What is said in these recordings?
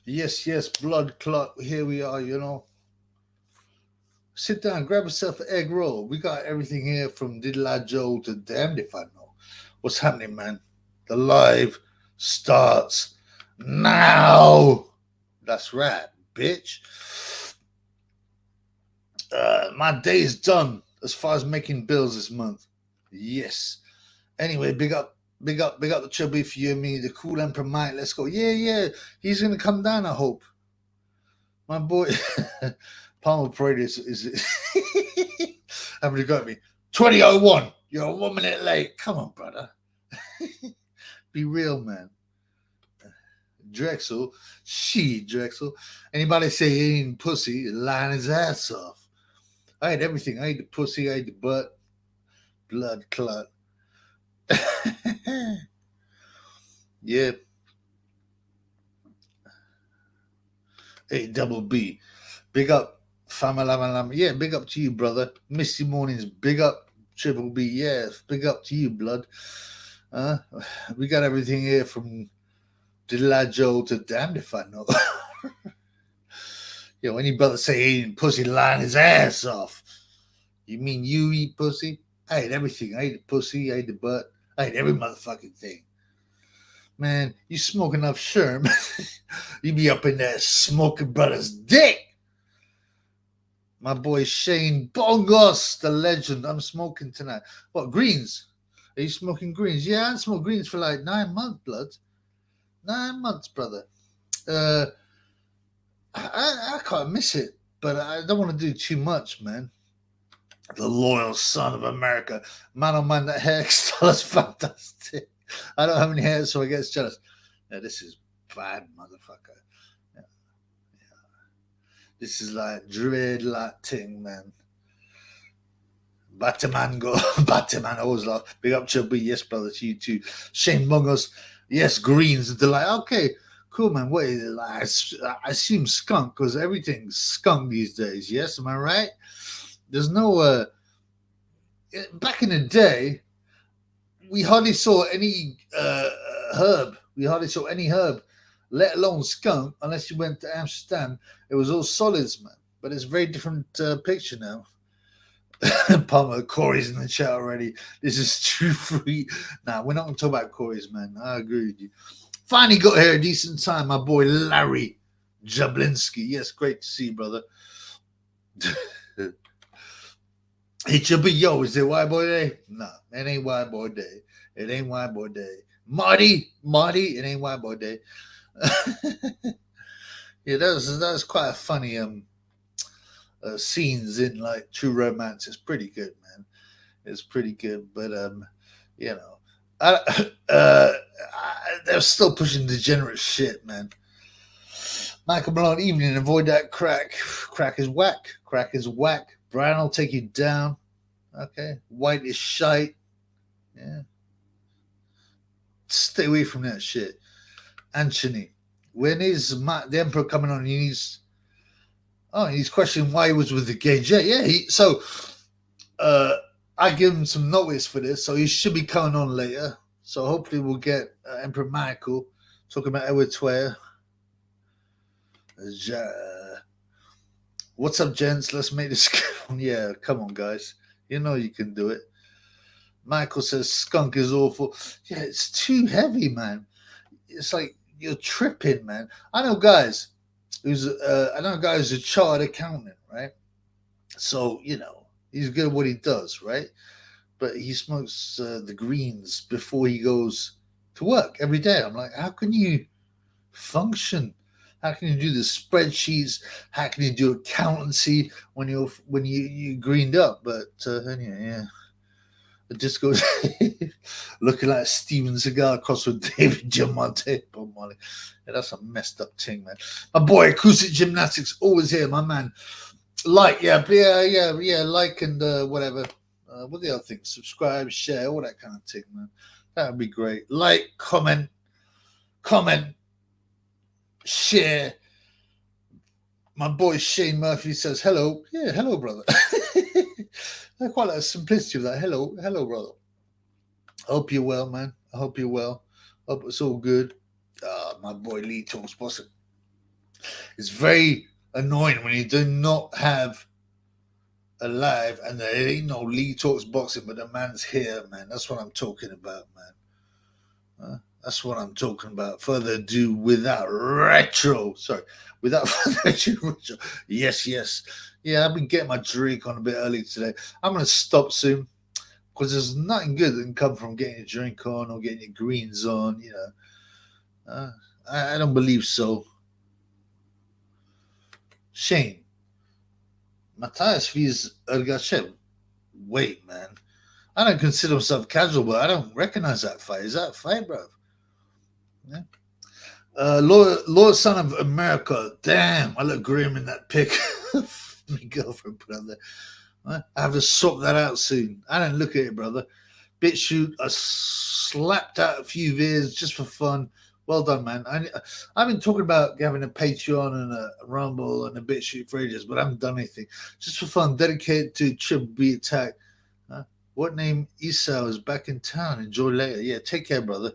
Yes, yes, blood clot. Here we are, you know. Sit down, grab yourself an egg roll. We got everything here from Diddle I Joe to damned if I know. What's happening, man? The live starts now. That's right, bitch. My day is done as far as making bills this month. Yes. Anyway, big up the chubby for you and me, the cool emperor Mike. Let's go. Yeah, yeah. He's gonna come down, I hope. My boy Palmer Parade is haven't you got me? 2001. You're 1 minute late. Come on, brother. Be real, man. Drexel. Drexel. Anybody say he ain't pussy, lying his ass off. I ate everything. I ate the pussy, I ate the butt, blood clot. Yeah. A double B. Big up, Famalamalama. Yeah, big up to you, brother. Misty mornings, big up, Triple B. Yes, big up to you, blood. Uh, we got everything here from Diddle Joe to damned if I know. Yo, any brother say he ain't pussy lying his ass off. You mean you eat pussy? I ate everything. I ate the pussy, I ate the butt, I ate every motherfucking thing. Man, you smoke enough sherm, you be up in there smoking brother's dick. My boy Shane Bongos, the legend. I'm smoking tonight. What, greens? Are you smoking greens? Yeah, I haven't smoked greens for like 9 months, blood. 9 months, brother. Uh, I can't miss it, but I don't want to do too much, man. The loyal son of America. Man, oh man, that hairstyle is fantastic. I don't have any hair, so I get jealous. Yeah, this is bad, motherfucker. Yeah, yeah. This is like dreadlock thing, man. Batman go, Batman always laugh. Big up Chubby, yes, brother, to you too. Shane Bongos, yes, Greens, delight. Okay, cool, man. What is it like? I assume skunk because everything's skunk these days. Yes, am I right? There's no. Back in the day, we hardly saw any herb. We hardly saw any herb, let alone skunk, unless you went to Amsterdam. It was all solids, man. But it's a very different picture now. Palmer, Corey's in the chat already. This is too free. Nah, we're not going to talk about Corey's, man. I agree with you. Finally got here a decent time, my boy Larry Jablinski. Yes, great to see you, brother. It should be, yo, is it White Boy Day? No, it ain't White Boy Day. It ain't White Boy Day. Marty, it ain't White Boy Day. Yeah, that was quite a funny scenes in like True Romance. It's pretty good, man. It's pretty good, but you know, they're still pushing degenerate shit, man. Michael Malone, evening, avoid that crack. Crack is whack. Crack is whack. Brian will take you down. Okay, white is shite. Yeah, stay away from that shit. Anthony, when is the Emperor coming on? He's questioning why he was with the Gage. Yeah. So I give him some notice for this, so he should be coming on later. So hopefully we'll get Emperor Michael talking about Eritrea. What's up, gents? Let's make this. Yeah, come on, guys. You know you can do it. Michael says skunk is awful. Yeah, it's too heavy, man. It's like you're tripping, man. I know guys who's a chartered accountant, right? So he's good at what he does, right? But he smokes the greens before he goes to work every day. I'm like, how can you function? How can you do the spreadsheets? How can you do accountancy when you greened up? But anyway, yeah. It just goes looking like Steven Seagal across with David Diamante. Yeah, that's a messed up thing, man. My boy, Acoustic Gymnastics, always here, my man. Like, yeah, like and whatever. What the other things? Subscribe, share, all that kind of thing, man. That would be great. Like, comment, share. My boy Shane Murphy says hello. Yeah, hello, brother. I quite like the simplicity of that. Hello, brother. I hope you're well, man. I hope you're well. Hope it's all good. My boy Lee talks bossing. It's very annoying when you do not have a live and there ain't no Lee Talks boxing, but the man's here, man. That's what I'm talking about, man. That's what I'm talking about. Further ado, without further ado, retro. Yes, yes. Yeah, I've been getting my drink on a bit early today. I'm going to stop soon because there's nothing good that can come from getting your drink on or getting your greens on, you know. I don't believe so. Shane, Matthias vs. Ergachev. Wait, man. I don't consider myself casual, but I don't recognize that fight. Is that a fight, bro? Yeah. Loyal Son of America. Damn, I look grim in that pic. My girlfriend put out there. I have to swap that out soon. I don't look at it, brother. BitChute, I slapped out a few vids just for fun. Well done, man. I've been talking about having a Patreon and a Rumble and a BitChute for ages, but I haven't done anything. Just for fun, dedicated to Triple B Attack. What name? Esau is back in town. Enjoy later. Yeah, take care, brother.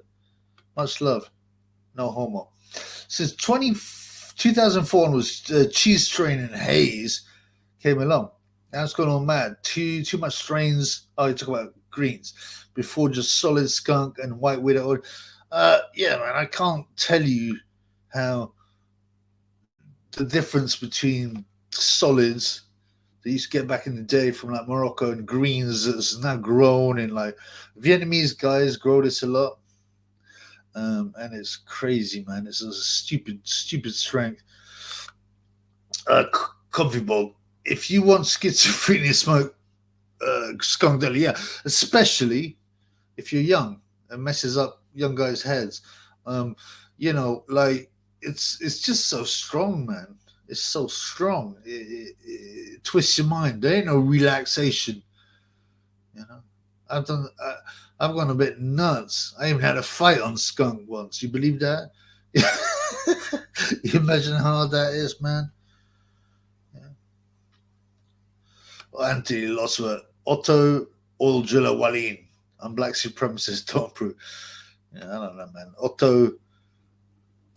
Much love. No homo. Since 2004 was Cheese Strain and Haze came along. Now it's gone all mad. Too much strains. Oh, you talk about greens. Before just Solid Skunk and White Widow. Yeah, man, I can't tell you how the difference between solids that used to get back in the day from like Morocco and greens that's now grown in like Vietnamese guys grow this a lot. And it's crazy, man. It's a stupid strength. Comfy Bob. If you want schizophrenia, smoke skunk deli, yeah. Especially if you're young and messes up young guys' heads. You know, like it's just so strong, man. It's so strong. It twists your mind. There ain't no relaxation. You know, I've gone a bit nuts. I even had a fight on skunk once. You believe that? You imagine how hard that is, man. Yeah. Well, Anthony lost with Otto Oljula Walin. I'm black supremacist, don't prove. Yeah, I don't know, man. Otto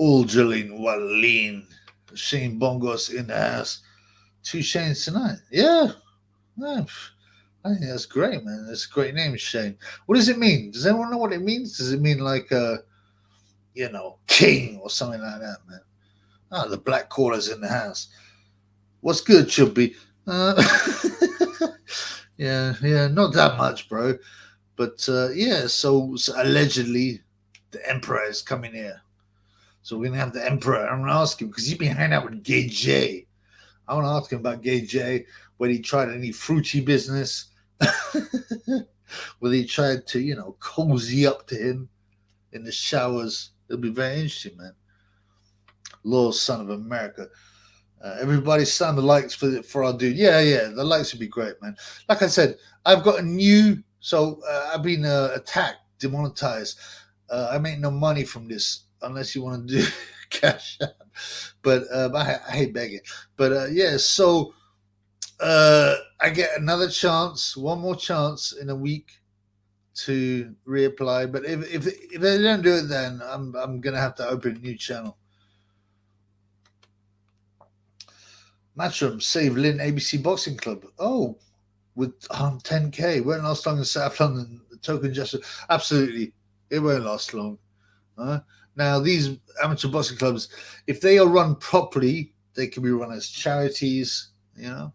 Oljulin Walin. Shane Bongos in the house. 2 Shanes tonight. Yeah. Yeah. I think that's great, man. That's a great name, Shane. What does it mean? Does anyone know what it means? Does it mean like you know, king or something like that, man? Oh, the black callers in the house. What's good, Chubby? Yeah, not that much, bro. But yeah, so allegedly the emperor is coming here. So we're gonna have the emperor. I'm gonna ask him because you've been hanging out with Gay J. I want to ask him about Gay J, whether he tried any fruity business, whether he tried to, you know, cozy up to him in the showers. It'll be very interesting, man. Loyal Son of America. Everybody stand the likes for our dude. Yeah, the likes would be great, man. Like I said, I've got a new, so I've been attacked, demonetized. I make no money from this unless you want to do cash out. But I hate begging. But yeah, so I get another chance, one more chance in a week to reapply. But if they don't do it, then I'm gonna have to open a new channel. Matchroom save Lynn ABC Boxing Club. Oh, with 10k. Won't last long in South London. The token gesture. Absolutely, it won't last long. Now, these amateur boxing clubs, if they are run properly, they can be run as charities, you know.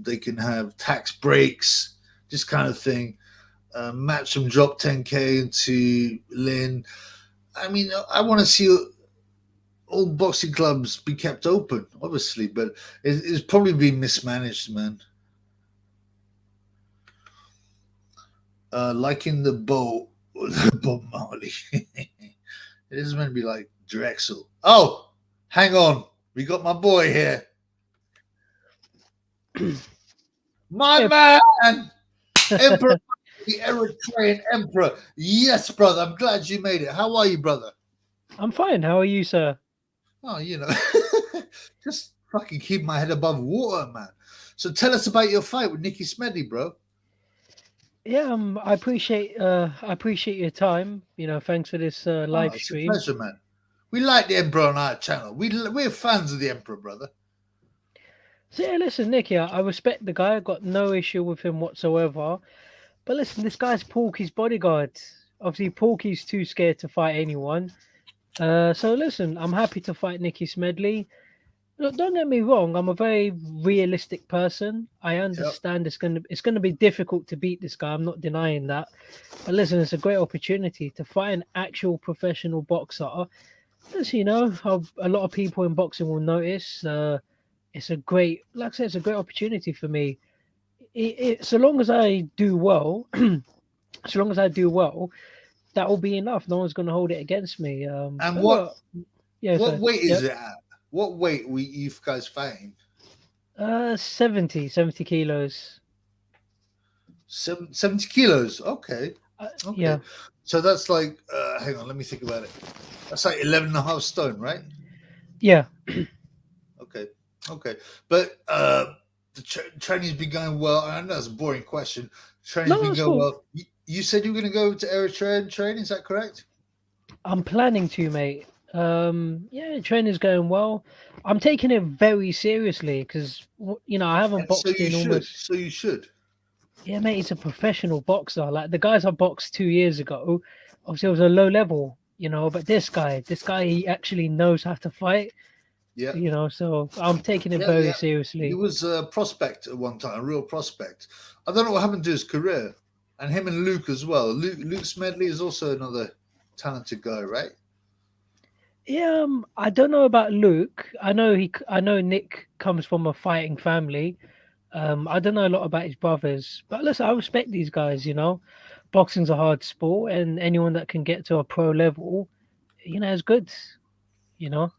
They can have tax breaks, this kind of thing. Matchroom drop 10k into Lynn. I mean, I want to see all boxing clubs be kept open, obviously, but it's probably been mismanaged, man. Liking the Bob Marley. It is meant to be like Drexel. Oh, hang on. We got my boy here. My man! Emperor, the Eritrean Emperor. Yes, brother. I'm glad you made it. How are you, brother? I'm fine. How are you, sir? Oh, you know, just fucking keep my head above water, man. So tell us about your fight with Nicky Smedley, bro. Yeah, I appreciate your time. You know, thanks for this Oh, live it's a stream. pleasure, man. We like the Emperor on our channel. We're fans of the Emperor, brother. So yeah, listen, Nicky, I respect the guy. I got no issue with him whatsoever. But listen, this guy's Porky's bodyguard. Obviously, Porky's too scared to fight anyone. So listen, I'm happy to fight Nicky Smedley. Look, don't get me wrong. I'm a very realistic person. I Yep. understand it's gonna be difficult to beat this guy. I'm not denying that. But listen, it's a great opportunity to fight an actual professional boxer. As you know, how a lot of people in boxing will notice. It's a great, like I said, it's a great opportunity for me. So long as I do well, so long as I do well, that will be enough. No one's going to hold it against me. And But look, yeah, what so weight yeah, is it at? What weight were you guys fighting? 70 kilos. 70 kilos. Okay. Yeah, Okay. So that's like, hang on, let me think about it. That's like 11 and a half stone, right? yeah. Okay. Okay. But the training's been going well. I know that's a boring question. Training's No, been it's going cool. well. You said you were going to go to Eritrea and train. Is that correct? I'm planning to, mate. Yeah, training's going well. I'm taking it very seriously because I haven't And so boxed you in should. almost. So you should. Yeah, mate, he's a professional boxer. Like the guys I boxed 2 years ago, obviously it was a low level, but this guy, he actually knows how to fight, Yeah. so I'm taking it Yeah. very Yeah. He seriously. was a prospect at one time, a real prospect. I don't know what happened to his career. And him and Luke as well. Luke Smedley is also another talented guy, right? Yeah, I don't know about Luke. I know Nick comes from a fighting family. I don't know a lot about his brothers, but listen, I respect these guys. Boxing's a hard sport, and anyone that can get to a pro level, is good, you know.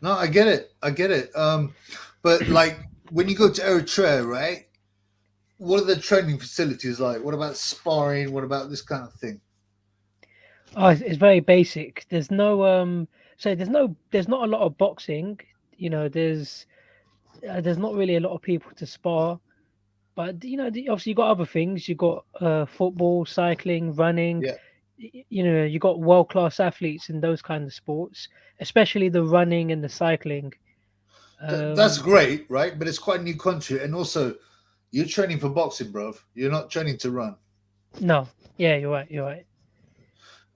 No, I get it. I get it. But like when you go to Eritrea, right? What are the training facilities like? What about sparring? What about this kind of thing? Oh, it's very basic. There's not a lot of boxing. There's not really a lot of people to spar. But obviously you got other things. You got football, cycling, running. Yeah, You got world class athletes in those kind of sports, especially the running and the cycling. that's Um, great, right? But it's quite a new country, and also you're training for boxing, bro. You're not training to run. no, yeah, you're right. You're right.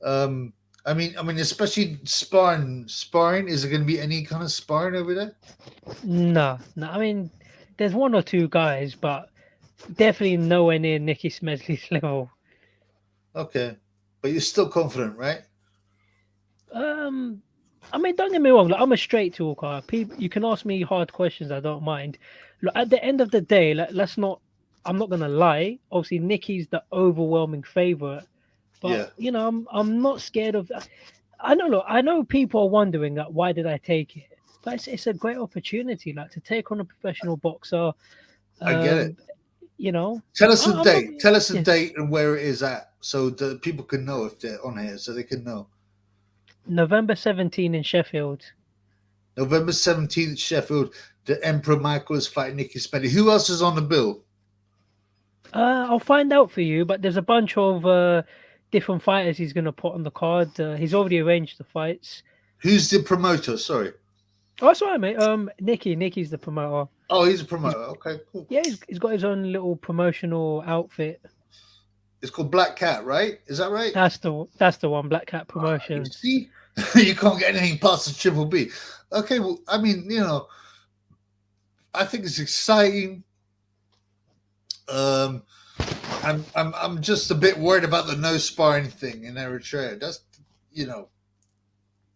Um, I mean, especially sparring. Sparring is there going to be any kind of sparring over there? No, no. I mean, there's one or two guys, but definitely nowhere near Nicky Smedley's level. Okay, but you're still confident, right? Um, I mean, don't get me wrong. Like, I'm a straight talker. People, you can ask me hard questions. I don't mind. Look, at the end of the day, let's not. I'm not gonna lie. Obviously, Nicky's the overwhelming favorite, but Yeah, I'm not scared of. I know. Look, I know people are wondering that why did I take it, but it's a great opportunity, like to take on a professional boxer. I get it. Um, you know, Tell us a I'm not. date. Tell us a Yeah, date and where it is at, so the people can know if they're on here, so they can know. November 17 in Sheffield. November 17th, Sheffield. The Emperor Michael is fighting Nicky Smedley. Who else is on the bill? I'll find out for you, but there's a bunch of different fighters he's going to put on the card. He's already arranged the fights. Who's the promoter? Sorry. Oh, that's right, mate. Nicky's the promoter. Oh, he's a He's promoter. Okay, cool. Yeah, he's got his own little promotional outfit. It's called Black Cat, right? Is that right? That's the one, Black Cat You Promotions. see, you can't get anything past the Triple B. Okay, well, I mean, I think it's exciting. Um, I'm just a bit worried about the no sparring thing in Eritrea. That's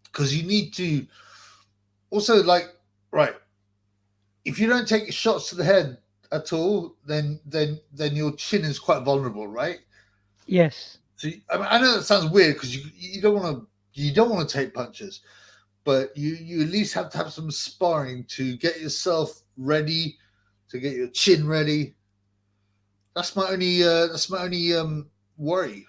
because you need to also like right. If you don't take shots to the head at all, then your chin is quite vulnerable, right? Yes. So I know that sounds weird because you don't want to take punches, but you at least have to have some sparring to get yourself ready, to get your chin ready. That's my only worry.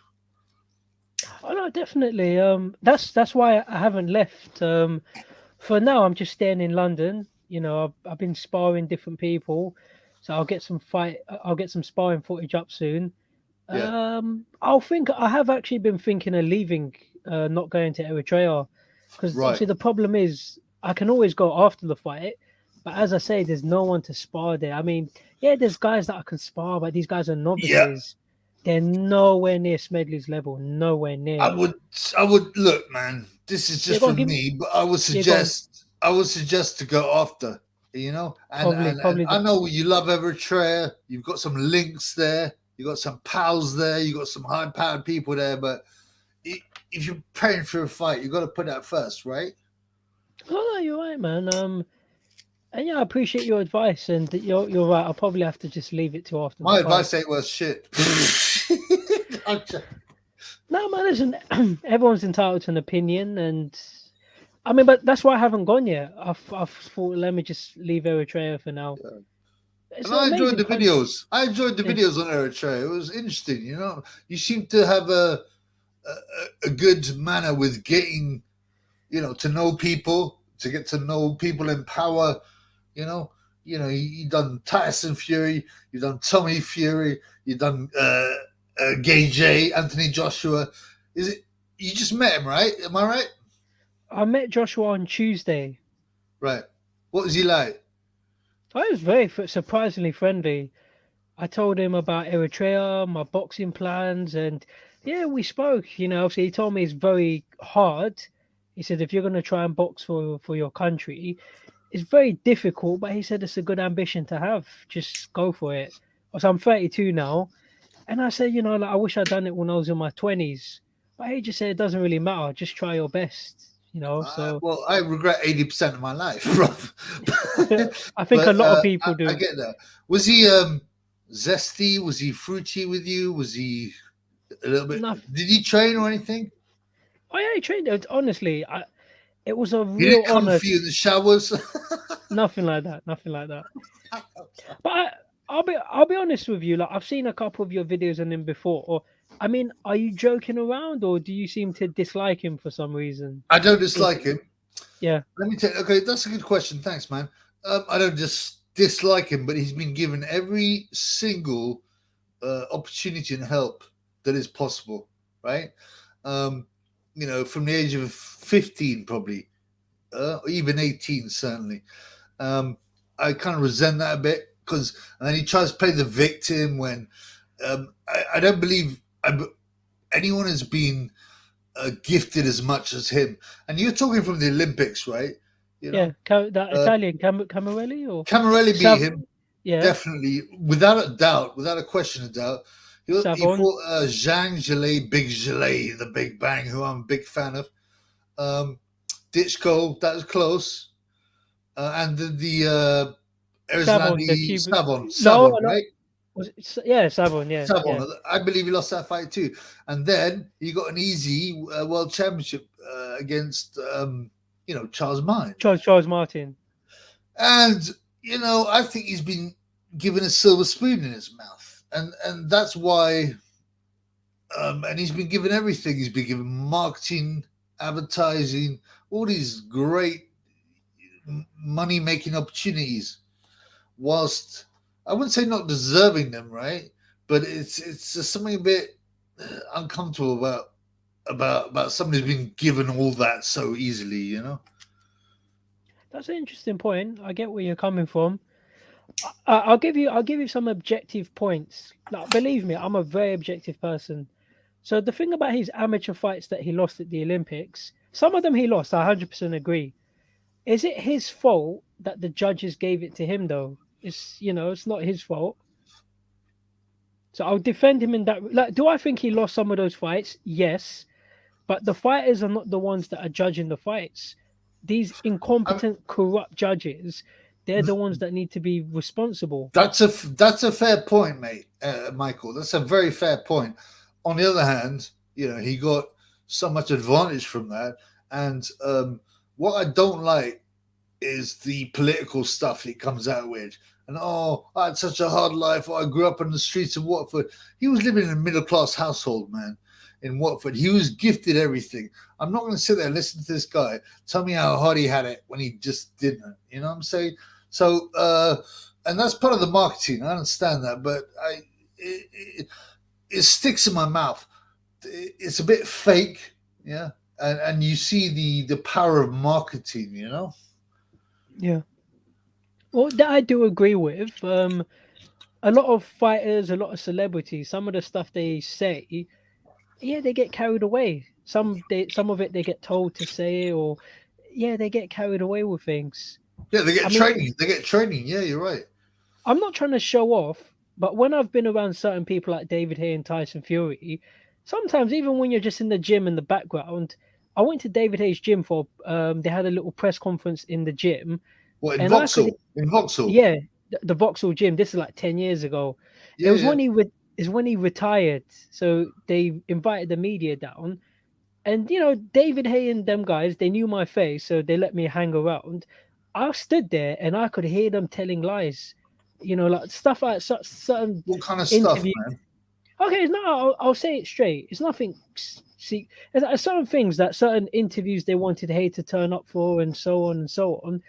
Oh no, definitely. That's why I haven't left. For now, I'm just staying in London. I've been sparring different people, so I'll get some sparring footage up soon. Yeah. I have actually been thinking of leaving, not going to Eritrea. Because Right. obviously the problem is I can always go after the fight, but as I say, there's no one to spar there. I mean, yeah, there's guys that I can spar, but these guys are Yeah. novices. They're nowhere near Smedley's level. Nowhere I near. would look, man. This is Yeah, just go on, from me, but I would yeah, go on. suggest to go after, and Probably I the know you love Eritrea. You've got some links there. You got some pals there. You got some high-powered people there. But if you're praying for a fight, you got to put that first, right? Oh, you're right, man. And yeah, I appreciate your advice, and you're right. I'll probably have to just leave it till after the My fight. advice ain't worth shit. No, man, listen. Everyone's entitled to an opinion, and I mean, but that's why I haven't gone yet. I've thought, let me just leave Eritrea for now. It's And an I enjoyed amazing the country. videos. I enjoyed the Yeah. videos on Eritrea. It was interesting, You seem to have a good manner with getting, to know people, to get to know people in power. You done Tyson Fury, you done Tommy Fury, you done Gay J, Anthony Joshua. Is it you just met him, right? Am I right? I met Joshua on Tuesday. Right. What was he like? I was very surprisingly friendly. I told him about Eritrea, my boxing plans, and yeah, we spoke. Obviously, he told me it's very hard. He said if you're going to try and box for your country, it's very difficult. But he said it's a good ambition to have. Just go for it. So I'm 32 now, and I said, like I wish I'd done it when I was in my 20s. But he just said it doesn't really matter. Just try your best. So Well, I regret 80% of my life, bro. I think a But lot of people I do. get that. Was he zesty? Was he fruity with you? Was he a little bit? Nothing. Did he train or anything? Oh yeah, he trained. Honestly, it was a He real didn't come honor. for you in the showers. Nothing like that. Nothing like that. But I'll be honest with you. Like I've seen a couple of your videos on him before. Or I mean, are you joking around, or do you seem to dislike him for some reason? I don't Is dislike him. Yeah, Let me tell you. Okay, that's a good question. Thanks, man. I don't just dislike him, but he's been given every single opportunity and help that is possible, right? From the age of 15, probably, or even 18, certainly. I kind of resent that a bit and then he tries to play the victim when I don't believe anyone has been gifted as much as him. And you're talking from the Olympics, right? yeah. That Italian Camarelli or Camarelli beat Sav? him Yeah, definitely, without a doubt, without a question of doubt. He Savon. fought Zhang Zhilei, Big Zhilei, the Big Bang, who I'm a big fan of. Ditchko, that was close. And the Savon, the Erzlandi Cuban. Savon, No. right? Yeah, Savon. Yeah, yeah. Savon. I believe he lost that fight too. And then he got an easy world championship against, Charles Mine. Charles Martin. And, I think he's been given a silver spoon in his mouth. And that's why, and he's been given everything. He's been given marketing, advertising, all these great money-making opportunities, whilst I wouldn't say not deserving them, right? But it's just something a bit uncomfortable about somebody who's been given all that so easily, That's an interesting point. I get where you're coming from. I'll give you some objective points. Like, believe me, I'm a very objective person. So the thing about his amateur fights that he lost at the Olympics, some of them he lost. I 100% agree. Is it his fault that the judges gave it to him though? It's not his fault. So I'll defend him in that. Like, do I think he lost some of those fights? Yes, but the fighters are not the ones that are judging the fights. These incompetent, corrupt judges, they're the ones that need to be responsible. That's a fair point, mate, Michael. That's a very fair point. On the other hand, he got so much advantage from that, and what I don't like is the political stuff he comes out with. And I had such a hard life. I grew up on the streets of Watford. He was living in a middle class household, man, in Watford. He was gifted everything. I'm not going to sit there and listen to this guy tell me how hard he had it when he just didn't. You know what I'm saying? So, and that's part of the marketing. I understand that, but it sticks in my mouth. It's a bit fake, yeah. and you see the power of marketing, Yeah. Well, that I do agree with. A lot of fighters, a lot of celebrities, some of the stuff they say, yeah, they get carried away. Some of it they get told to say, or yeah, they get carried away with things. Yeah, they I get mean, training. They get training. Yeah, you're right. I'm not trying to show off, but when I've been around certain people like David Hay and Tyson Fury, sometimes even when you're just in the gym in the background, I went to David Hay's gym for they had a little press conference in the gym, What in and I could Vauxhall? In Vauxhall. yeah, the Vauxhall gym. This is like 10 years ago. It Yeah, was yeah. is when he retired, so they invited the media down, and David Hay and them guys, they knew my face, so they let me hang around. I stood there and I could hear them telling lies, like stuff like certain What kind of stuff, interviews. man? Okay, it's not. I'll say it straight. It's nothing. See, there's certain things that certain interviews they wanted Hay to turn up for, and so on and so on.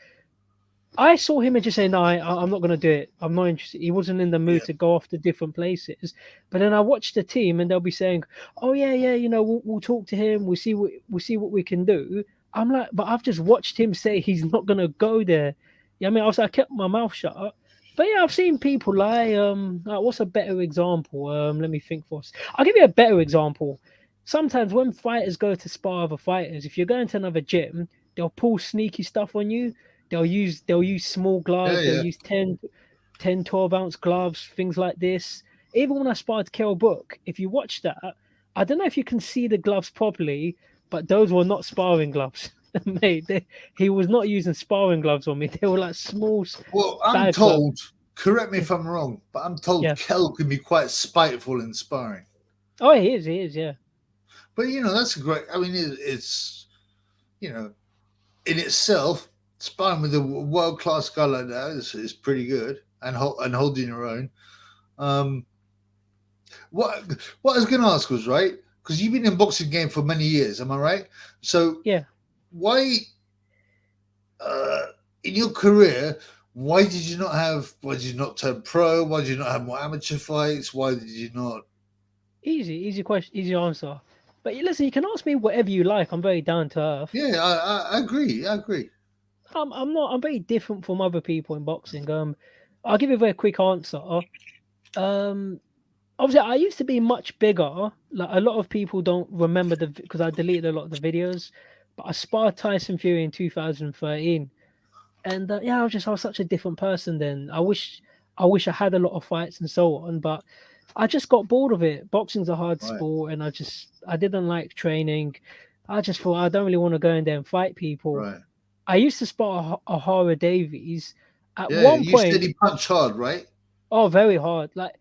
I saw him and just say, "No, I'm not going to do it. I'm not interested." He wasn't in the mood Yeah, to go off to different places. But then I watched the team, and they'll be saying, "Oh yeah, yeah, we'll talk to him. We'll see what we can do." I'm like, but I've just watched him say he's not going to go there. Yeah, I mean, I kept my mouth shut. But yeah, I've seen people lie. What's a better example? Let me think for. I'll give you a better example. Sometimes when fighters go to spar other fighters, if you're going to another gym, they'll pull sneaky stuff on you. They'll use small yeah, gloves. They'll yeah. use 12 ounce gloves, things like this. Even when I sparred Kell Brook, if you watch that, I don't know if you can see the gloves properly, but those were not sparring gloves. Mate, he was not using sparring gloves on me. They were like small Well, I'm bad gloves. told. Correct me Yeah, if I'm wrong, but I'm told yeah. Kel can be quite spiteful in sparring. Oh, he is, yeah. But that's a great. I mean, it's in itself, sparring with a world class guy like that is pretty good, and holding your own. Um, what what I was going to ask was right because you've been in boxing game for many years, am I right? So Yeah. why, uh, in your career, why did you not have? Why did you not turn pro? Why did you not have more amateur fights? Why did you not? Easy question, easy answer. But listen, you can ask me whatever you like. I'm very down to earth. Yeah, I agree. I agree. I'm not. I'm very different from other people in boxing. I'll give you a very quick answer. Um, Obviously, I used to be much bigger. Like a lot of people don't remember because I deleted a lot of the videos. But I sparred Tyson Fury in 2013, and yeah, I was such a different person then. I wish I had a lot of fights and so on, but I just got bored of it. Boxing's a hard Right, sport, and I didn't like training. I just thought I don't really want to go in there and fight people. right. I used to spar Ahara Davies. At Yeah, one you said point, he punched hard, right? oh, very hard. Like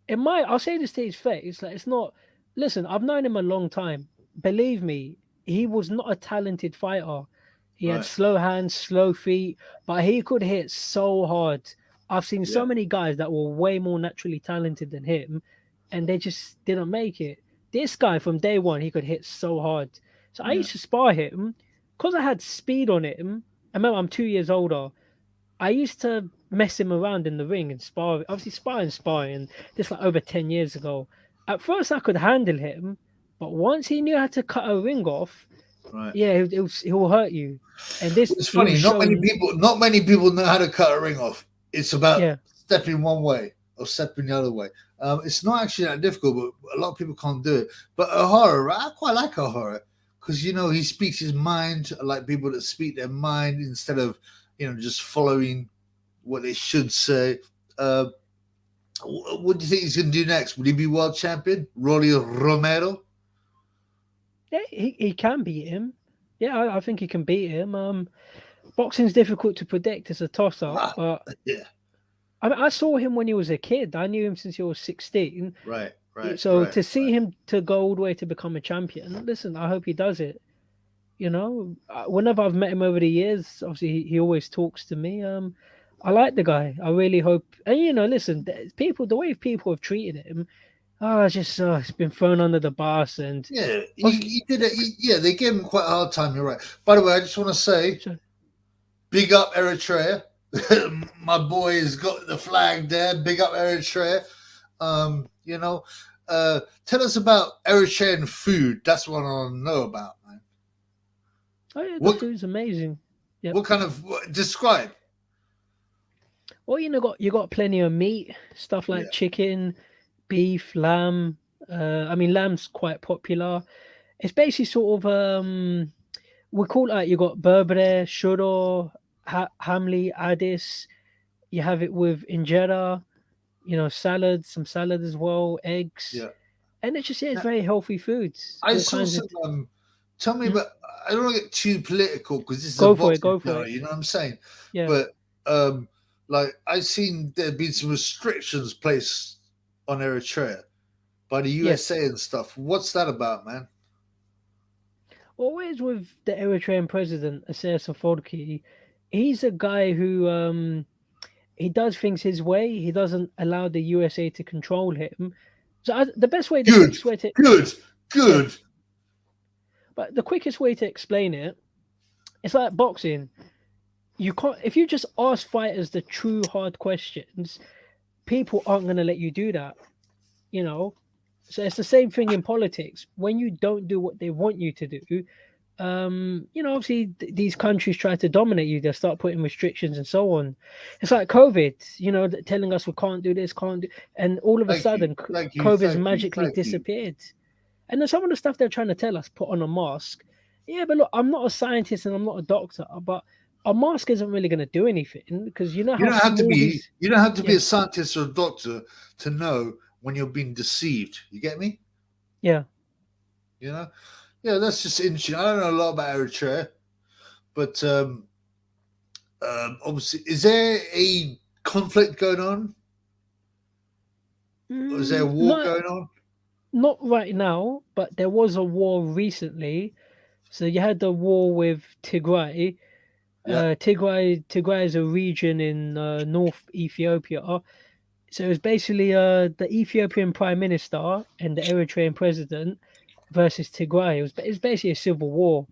I'll say this to his face. Like it's not. Listen, I've known him a long time. Believe me, he was not a talented fighter. He had Right. slow hands, slow feet, but he could hit so hard. I've seen Yeah, so many guys that were way more naturally talented than him, and they just didn't make it. This guy from day one, he could hit so hard. So I yeah, used to spar him because I had speed on him. I remember I'm 2 years older. I used to mess him around in the ring and spar. Obviously, sparring. This like over 10 years ago. At first, I could handle him, but once he knew how to cut a ring off, right. yeah, he will hurt you. And this, It's he funny. was showing. Not many people know how to cut a ring off. It's about Yeah, stepping one way or stepping the other way. It's not actually that difficult, but a lot of people can't do it. But O'Hara, I quite like O'Hara because he speaks his mind. I like people that speak their mind instead of just following what they should say. What do you think he's going to do next? Will he be world champion? Rolly Romero? yeah, he can beat him. Yeah, I think he can beat him. Boxing's difficult to predict. It's a toss up, Ah, but yeah, I saw him when he was a kid. I knew him since he was 16. right, right, So right, to see right. him to go all the way to become a champion, listen, I hope he does it. Whenever I've met him over the years, obviously he always talks to me. I like the guy. I really hope. And listen, the way people have treated him, just it's been thrown under the bus. And Yeah, obviously, he did it. Yeah, they gave him quite a hard time. You're right. By the way, I just want to say, so, big up Eritrea. My boy has got the flag there. Big up Eritrea. Tell us about Eritrean food. That's what I want to know about, man. Oh yeah, the What food's amazing. Yep. what kind of describe? Well, you got plenty of meat, stuff like Yeah, chicken, beef, lamb. I mean, lamb's quite popular. It's basically sort of we call it like you got berbere, shuro, hamli, adis. You have it with injera, salad, some salad as well, eggs, yeah. and it's just, yeah, it's Now, very healthy foods. I All saw kinds of. some. Tell me Hmm? about. I don't want to get too political because this is a Go for it, boxing go for show. it. You know what I'm saying? Yeah. But like I've seen there been some restrictions placed on Eritrea by the USA Yes. and stuff. What's that about, man? Always with the Eritrean president, Isaias Afwerki, he's a guy who he does things his way. He doesn't allow the USA to control him. So the Good, quickest way to, good, yeah, good. but the quickest way to explain it, it's like boxing. You can't if you just ask fighters the true hard questions, people aren't going to let you do that. You know, so it's the same thing in politics. When you don't do what they want you to do, obviously these countries try to dominate you. They'll start putting restrictions and so on. It's like COVID, telling us we can't do this, can't do, and all of a Thank you, sudden, thank you, COVID's thank you, magically thank you. disappeared. And then some of the stuff they're trying to tell us, put on a mask. Yeah, but look, I'm not a scientist and I'm not a doctor, but a mask isn't really going to do anything because you know You how don't have to small be. these. You don't have to be Yeah, a scientist or a doctor to know when you're being deceived. You get me? yeah. You know? Yeah, that's just interesting. I don't know a lot about Eritrea, but obviously, is there a conflict going on? Or is there a war Not going on? not right now, but there was a war recently. So you had the war with Tigray. Yeah, Tigray is a region in North Ethiopia. So it's basically the Ethiopian prime minister and the Eritrean president versus Tigray. It's basically a civil war.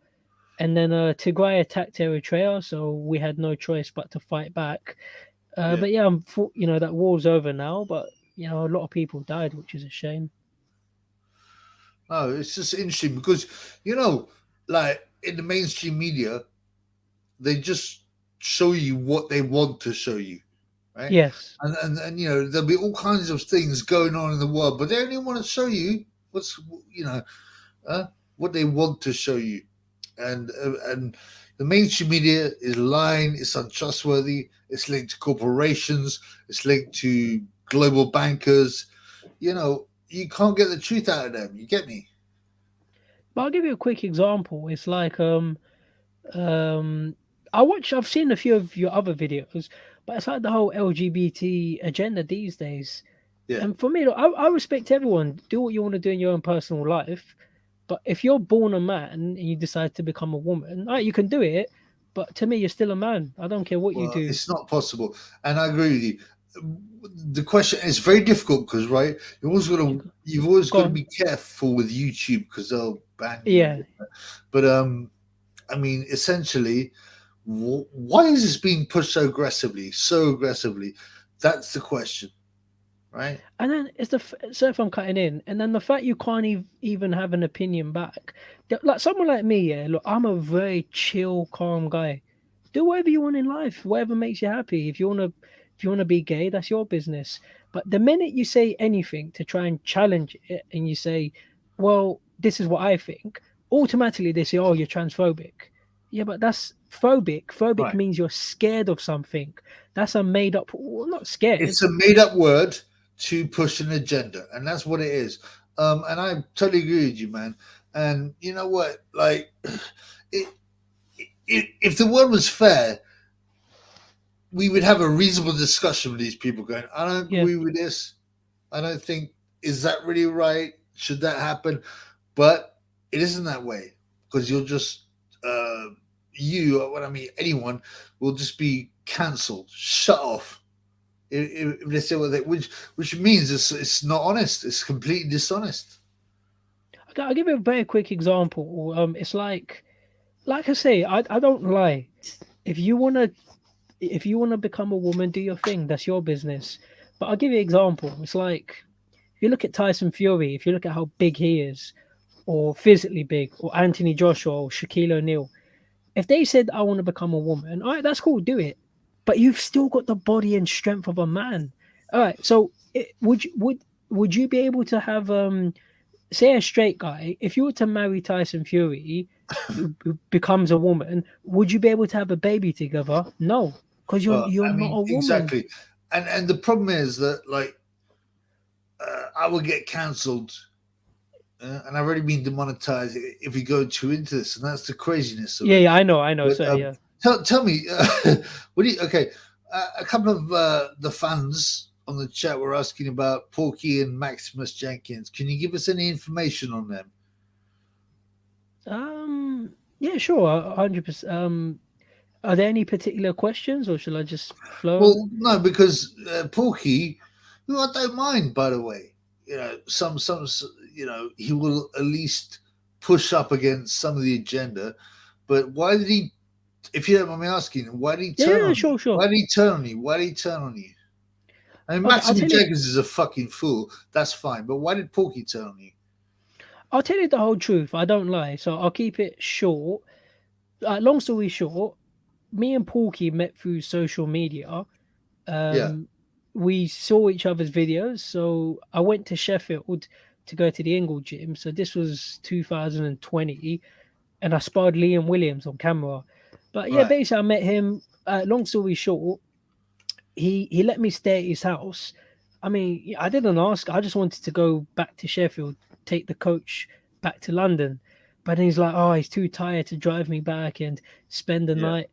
And then Tigray attacked Eritrea, so we had no choice but to fight back. yeah. But yeah, that war's over now. But a lot of people died, which is a shame. Oh, it's just interesting because like in the mainstream media, they just show you what they want to show you, right? Yes. And there'll be all kinds of things going on in the world, but they only want to show you what's you know uh, what they want to show you, and the mainstream media is lying. It's untrustworthy. It's linked to corporations. It's linked to global bankers. You can't get the truth out of them. You get me? But I'll give you a quick example. It's like um I've seen a few of your other videos, but it's like the whole LGBT agenda these days. Yeah. And for me, look, I respect everyone. Do what you want to do in your own personal life. But if you're born a man and you decide to become a woman, all right, you can do it. But to me, you're still a man. I don't care what you Well, do. it's not possible, and I agree with you. The question is very difficult because, right, you've always Go got to on. be careful with YouTube because they'll ban you. Yeah. But I mean, essentially, why is this being pushed so aggressively? So aggressively, that's the question, right? And then so if I'm cutting in, and then the fact you can't even have an opinion back, like someone like me, yeah. Look, I'm a very chill, calm guy. Do whatever you want in life, whatever makes you happy. If you wanna be gay, that's your business. But the minute you say anything to try and challenge it, and you say, "Well, this is what I think," automatically they say, "Oh, you're transphobic." Yeah, but that's phobic. Phobic Right. means you're scared of something. That's a made up. Well, not scared. It's a made-up word to push an agenda, and that's what it is. And I totally agree with you, man. And you know what? Like, it, if the world was fair, we would have a reasonable discussion with these people going, I don't Yeah. agree with this. I don't think, is that really right? Should that happen? But it isn't that way because you'll just, what I mean, anyone will just be cancelled, shut off. If they say what they, which means it's not honest. It's completely dishonest. I'll give you a very quick example. It's like I say, I don't lie. If you wanna if you wanna become a woman, do your thing. That's your business. But I'll give you an example. It's like if you look at Tyson Fury, if you look at how big he is, or physically big, or Anthony Joshua or Shaquille O'Neal, If they said I want to become a woman, all right, that's cool, do it. But you've still got the body and strength of a man. All right, so would you be able to have say a straight guy, if you were to marry Tyson Fury, who becomes a woman, would you be able to have a baby together? No, because Well, you're I not mean, a woman. exactly. And the problem is that, like, I will get cancelled, and I've already been demonetized if we go too into this, and that's the craziness of Yeah, it. yeah, I know. But So yeah. tell me, what do you? Okay, a couple of the fans on the chat were asking about Porky and Maximus Jenkins. Can you give us any information on them? Yeah, sure, 100%. Are there any particular questions, or should I just flow? Well, no, because Porky, who I don't mind, by the way, some, he will at least push up against some of the agenda. But why did he? If you don't mind me asking, why did he Yeah, turn yeah, on you? sure, sure. Why did he turn on you? Why did he turn on you? I mean, Okay, Maximus Jenkins is a fucking fool. That's fine. But why did Porky turn on you? I'll tell you the whole truth. I don't lie, so I'll keep it short. Long story short, me and Porky met through social media. Yeah, We saw each other's videos. So I went to Sheffield to go to the Ingle gym. So this was 2020, and I sparred Liam Williams on camera. But yeah, right. basically I met him. Long story short, he let me stay at his house. I mean, I didn't ask. I just wanted to go back to Sheffield, take the coach back to London. But then he's like, oh, he's too tired to drive me back and spend the Yeah, night.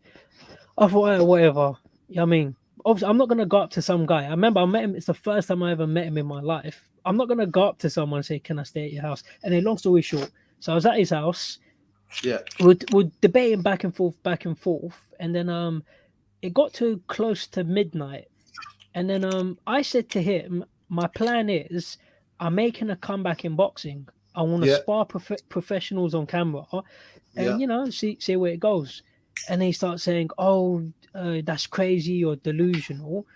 I thought, "Oh, whatever." I mean, obviously, I'm not gonna go up to some guy. I remember I met him. It's the first time I ever met him in my life. I'm not gonna go up to someone and say, "Can I stay at your house?" And then, long story short, so I was at his house. yeah, We're debating back and forth, and then it got to close to midnight, and then I said to him, "My plan is, I'm making a comeback in boxing. I want to yeah, spar professionals on camera, yeah. and see where it goes." And then he starts saying, "Oh, that's crazy. You're delusional."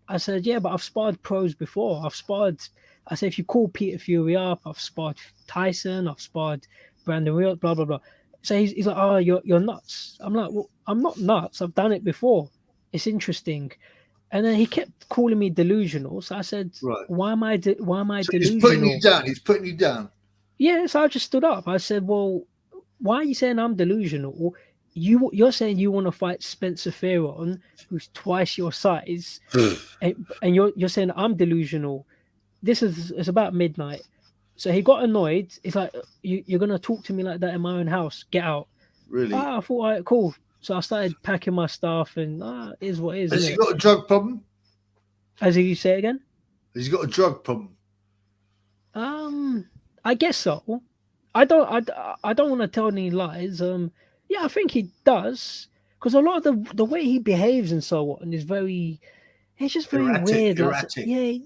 I said, "Yeah, but I've sparred pros before. I've sparred." I said, "If you call Peter Fury up, I've sparred Tyson. I've sparred Brandon Real, blah blah blah." So he's like, "Oh, you're nuts." I'm like, "Well, I'm not nuts. I've done it before. It's interesting." And then he kept calling me delusional. So I said, Right. why am I So he's putting you delusional?" down. He's putting you down. Yeah, so I just stood up. I said, "Well, why are you saying I'm delusional? You're saying you want to fight Spencer Fearon, who's twice your size, and you're saying I'm delusional. This is it's about midnight." So he got annoyed. He's like, you're gonna talk to me like that in my own house? Get out." Really? I thought, all right, cool. So I started packing my stuff, and it is what it is, Has isn't he it? got a drug problem? As you say again. Has he got a drug problem? Um, I guess so. I don't want to tell any lies. Yeah, I think he does because a lot of the way he behaves and so on is very. It's just very Erratic, weird. Like, erratic. yeah,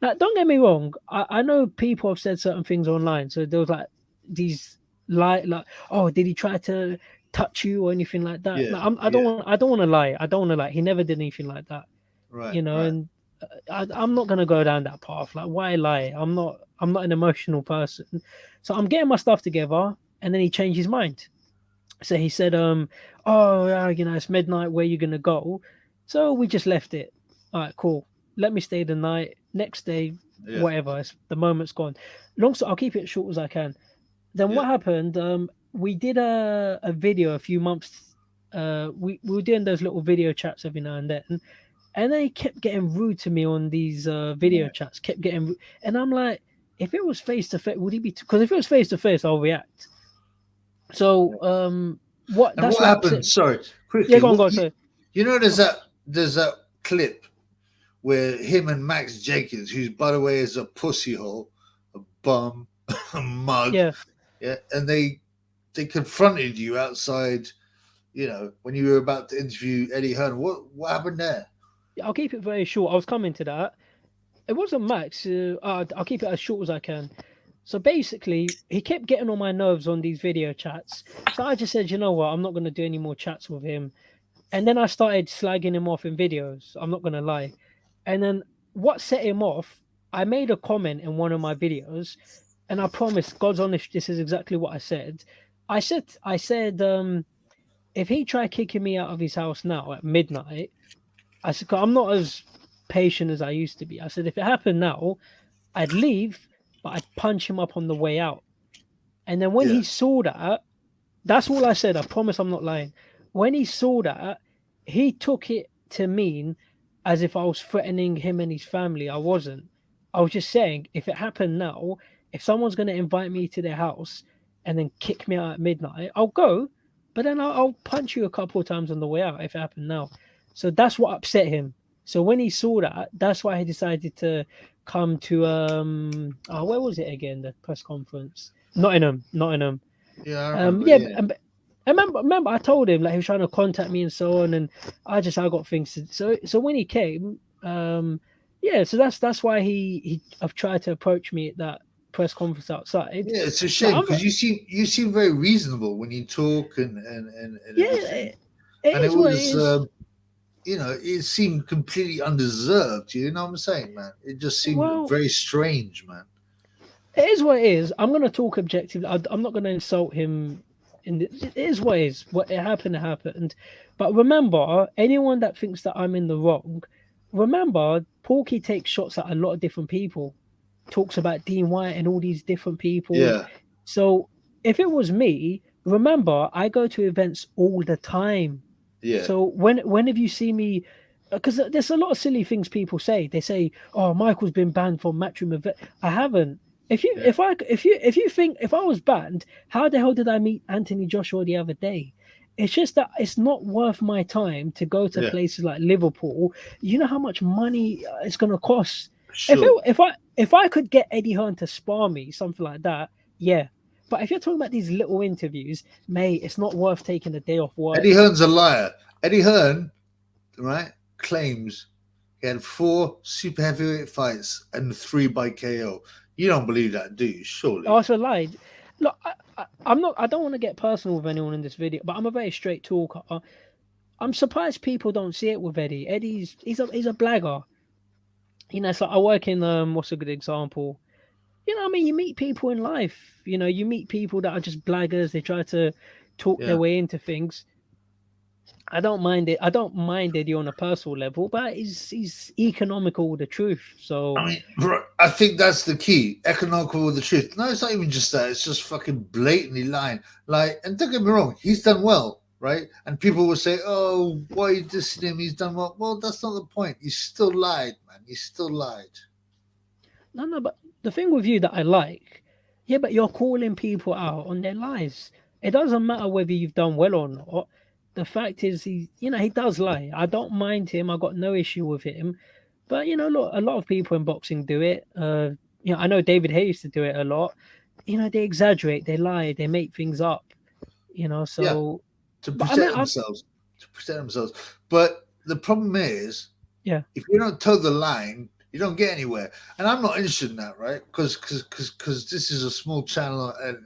like don't get me wrong. I know people have said certain things online. So there was like these like, oh, did he try to touch you or anything like that? Yeah, Like, yeah. I don't want to lie. I don't want to lie. He never did anything like that. Right, right. And I'm not gonna go down that path. Like, why lie? I'm not an emotional person. So I'm getting my stuff together, and then he changed his mind. So he said, oh, it's midnight. Where you gonna go? So we just left it. All right, cool. Let me stay the night. Next day, Yeah, whatever. The moment's gone. Long story. I'll keep it short as I can. Then yeah. what happened? We did a video a few months. We were doing those little video chats every now and then, and they kept getting rude to me on these video Right. chats. Kept getting, and I'm like, if it was face to face, would he be? Because if it was face to face, I'll react. So what? And That's what what happened? upset. Sorry, Yeah, quickly. go on, What go on. So you know? There's that clip where him and Max Jenkins, who's by the way is a pussy hole, a bum, a mug, yeah, yeah, and they confronted you outside. When you were about to interview Eddie Hearn. What happened there? I'll keep it very short. I was coming to that. It wasn't Max. I'll keep it as short as I can. So basically, he kept getting on my nerves on these video chats. So I just said, you know what, I'm not going to do any more chats with him. And then I started slagging him off in videos. I'm not going to lie. And then what set him off, I made a comment in one of my videos, and I promise, God's honest, this is exactly what I said. I said, if he tried kicking me out of his house now at midnight, I said, 'Cause I'm not as patient as I used to be. I said, if it happened now, I'd leave, but I'd punch him up on the way out. And then when Yeah, he saw that, that's all I said. I promise I'm not lying. When he saw that, he took it to mean as if I was threatening him and his family. I wasn't. I was just saying, if it happened now, if someone's going to invite me to their house and then kick me out at midnight, I'll go, but then I'll punch you a couple of times on the way out if it happened now. So that's what upset him. So when he saw that, that's why he decided to come to where was it again? The press conference, Nottingham. yeah, I remember. Yeah, Yeah, I remember I told him like he was trying to contact me and so on, and I got things to so when he came, yeah, so that's why he I've tried to approach me at that press conference outside. yeah. It's a Like, shame because you seem very reasonable when you talk and yeah, everything. it And it is what it was, is. it seemed completely undeserved. You know what I'm saying, man? It just seemed Well, very strange, man. it is what it is. I'm gonna talk objectively. I'm not gonna insult him. It is what it is. What it happened, it happened. But remember, anyone that thinks that I'm in the wrong, remember, Porky takes shots at a lot of different people. Talks about Dean White and all these different people. Yeah, So if it was me, remember, I go to events all the time. yeah, So when have you seen me? Because there's a lot of silly things people say. They say, "Oh, Michael's been banned from Matchroom event." I haven't. yeah, If you think if I was banned, how the hell did I meet Anthony Joshua the other day? It's just that it's not worth my time to go to yeah. places like Liverpool. You know how much money it's going to cost. Sure. If I could get Eddie Hearn to spar me, something like that, yeah. But if you're talking about these little interviews, mate, it's not worth taking a day off Eddie work. Hearn's a liar. Eddie Hearn, right, claims he had 4 super heavyweight fights and 3 by KO. You don't believe that, do you? I Surely. also lied. Look, I'm not. I don't want to get personal with anyone in this video, but I'm a very straight talker. I'm surprised people don't see it with Eddie. He's a blagger. You know, it's like I work in what's a good example? You know, I mean, you meet people in life. You know, you meet people that are just blaggers. They try to talk their Yeah. way into things. I don't mind it. I don't mind Eddie on a personal level, but he's economical with the truth. So I mean, bro, I think that's the key. Economical with the truth. No, it's not even just that. It's just fucking blatantly lying. Like, and don't get me wrong, he's done well, right? And people will say, "Oh, why are you dissing him? He's done well." Well, that's not the point. He still lied, man. He still lied. no, but the thing with you that I like, yeah, but you're calling people out on their lies. It doesn't matter whether you've done well or not. The fact is, he does lie. I don't mind him. I got no issue with him. But look, a lot of people in boxing do it. I know David Hayes used to do it a lot. They exaggerate, they lie, they make things up. Yeah, So, to but I mean, protect themselves. To protect themselves. But the problem is, yeah, if you don't toe the line, you don't get anywhere. And I'm not interested in that, right? Because this is a small channel, and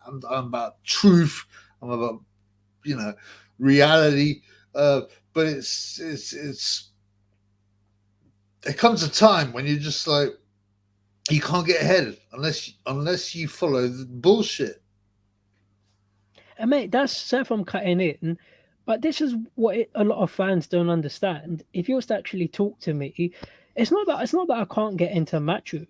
I'm about truth. I'm about reality. But it's there comes a time when you're just like you can't get ahead unless you follow the bullshit. and mate, that's Seth. I'm cutting in. But this is what a lot of fans don't understand. If you was to actually talk to me, it's not that I can't get into Matchroom.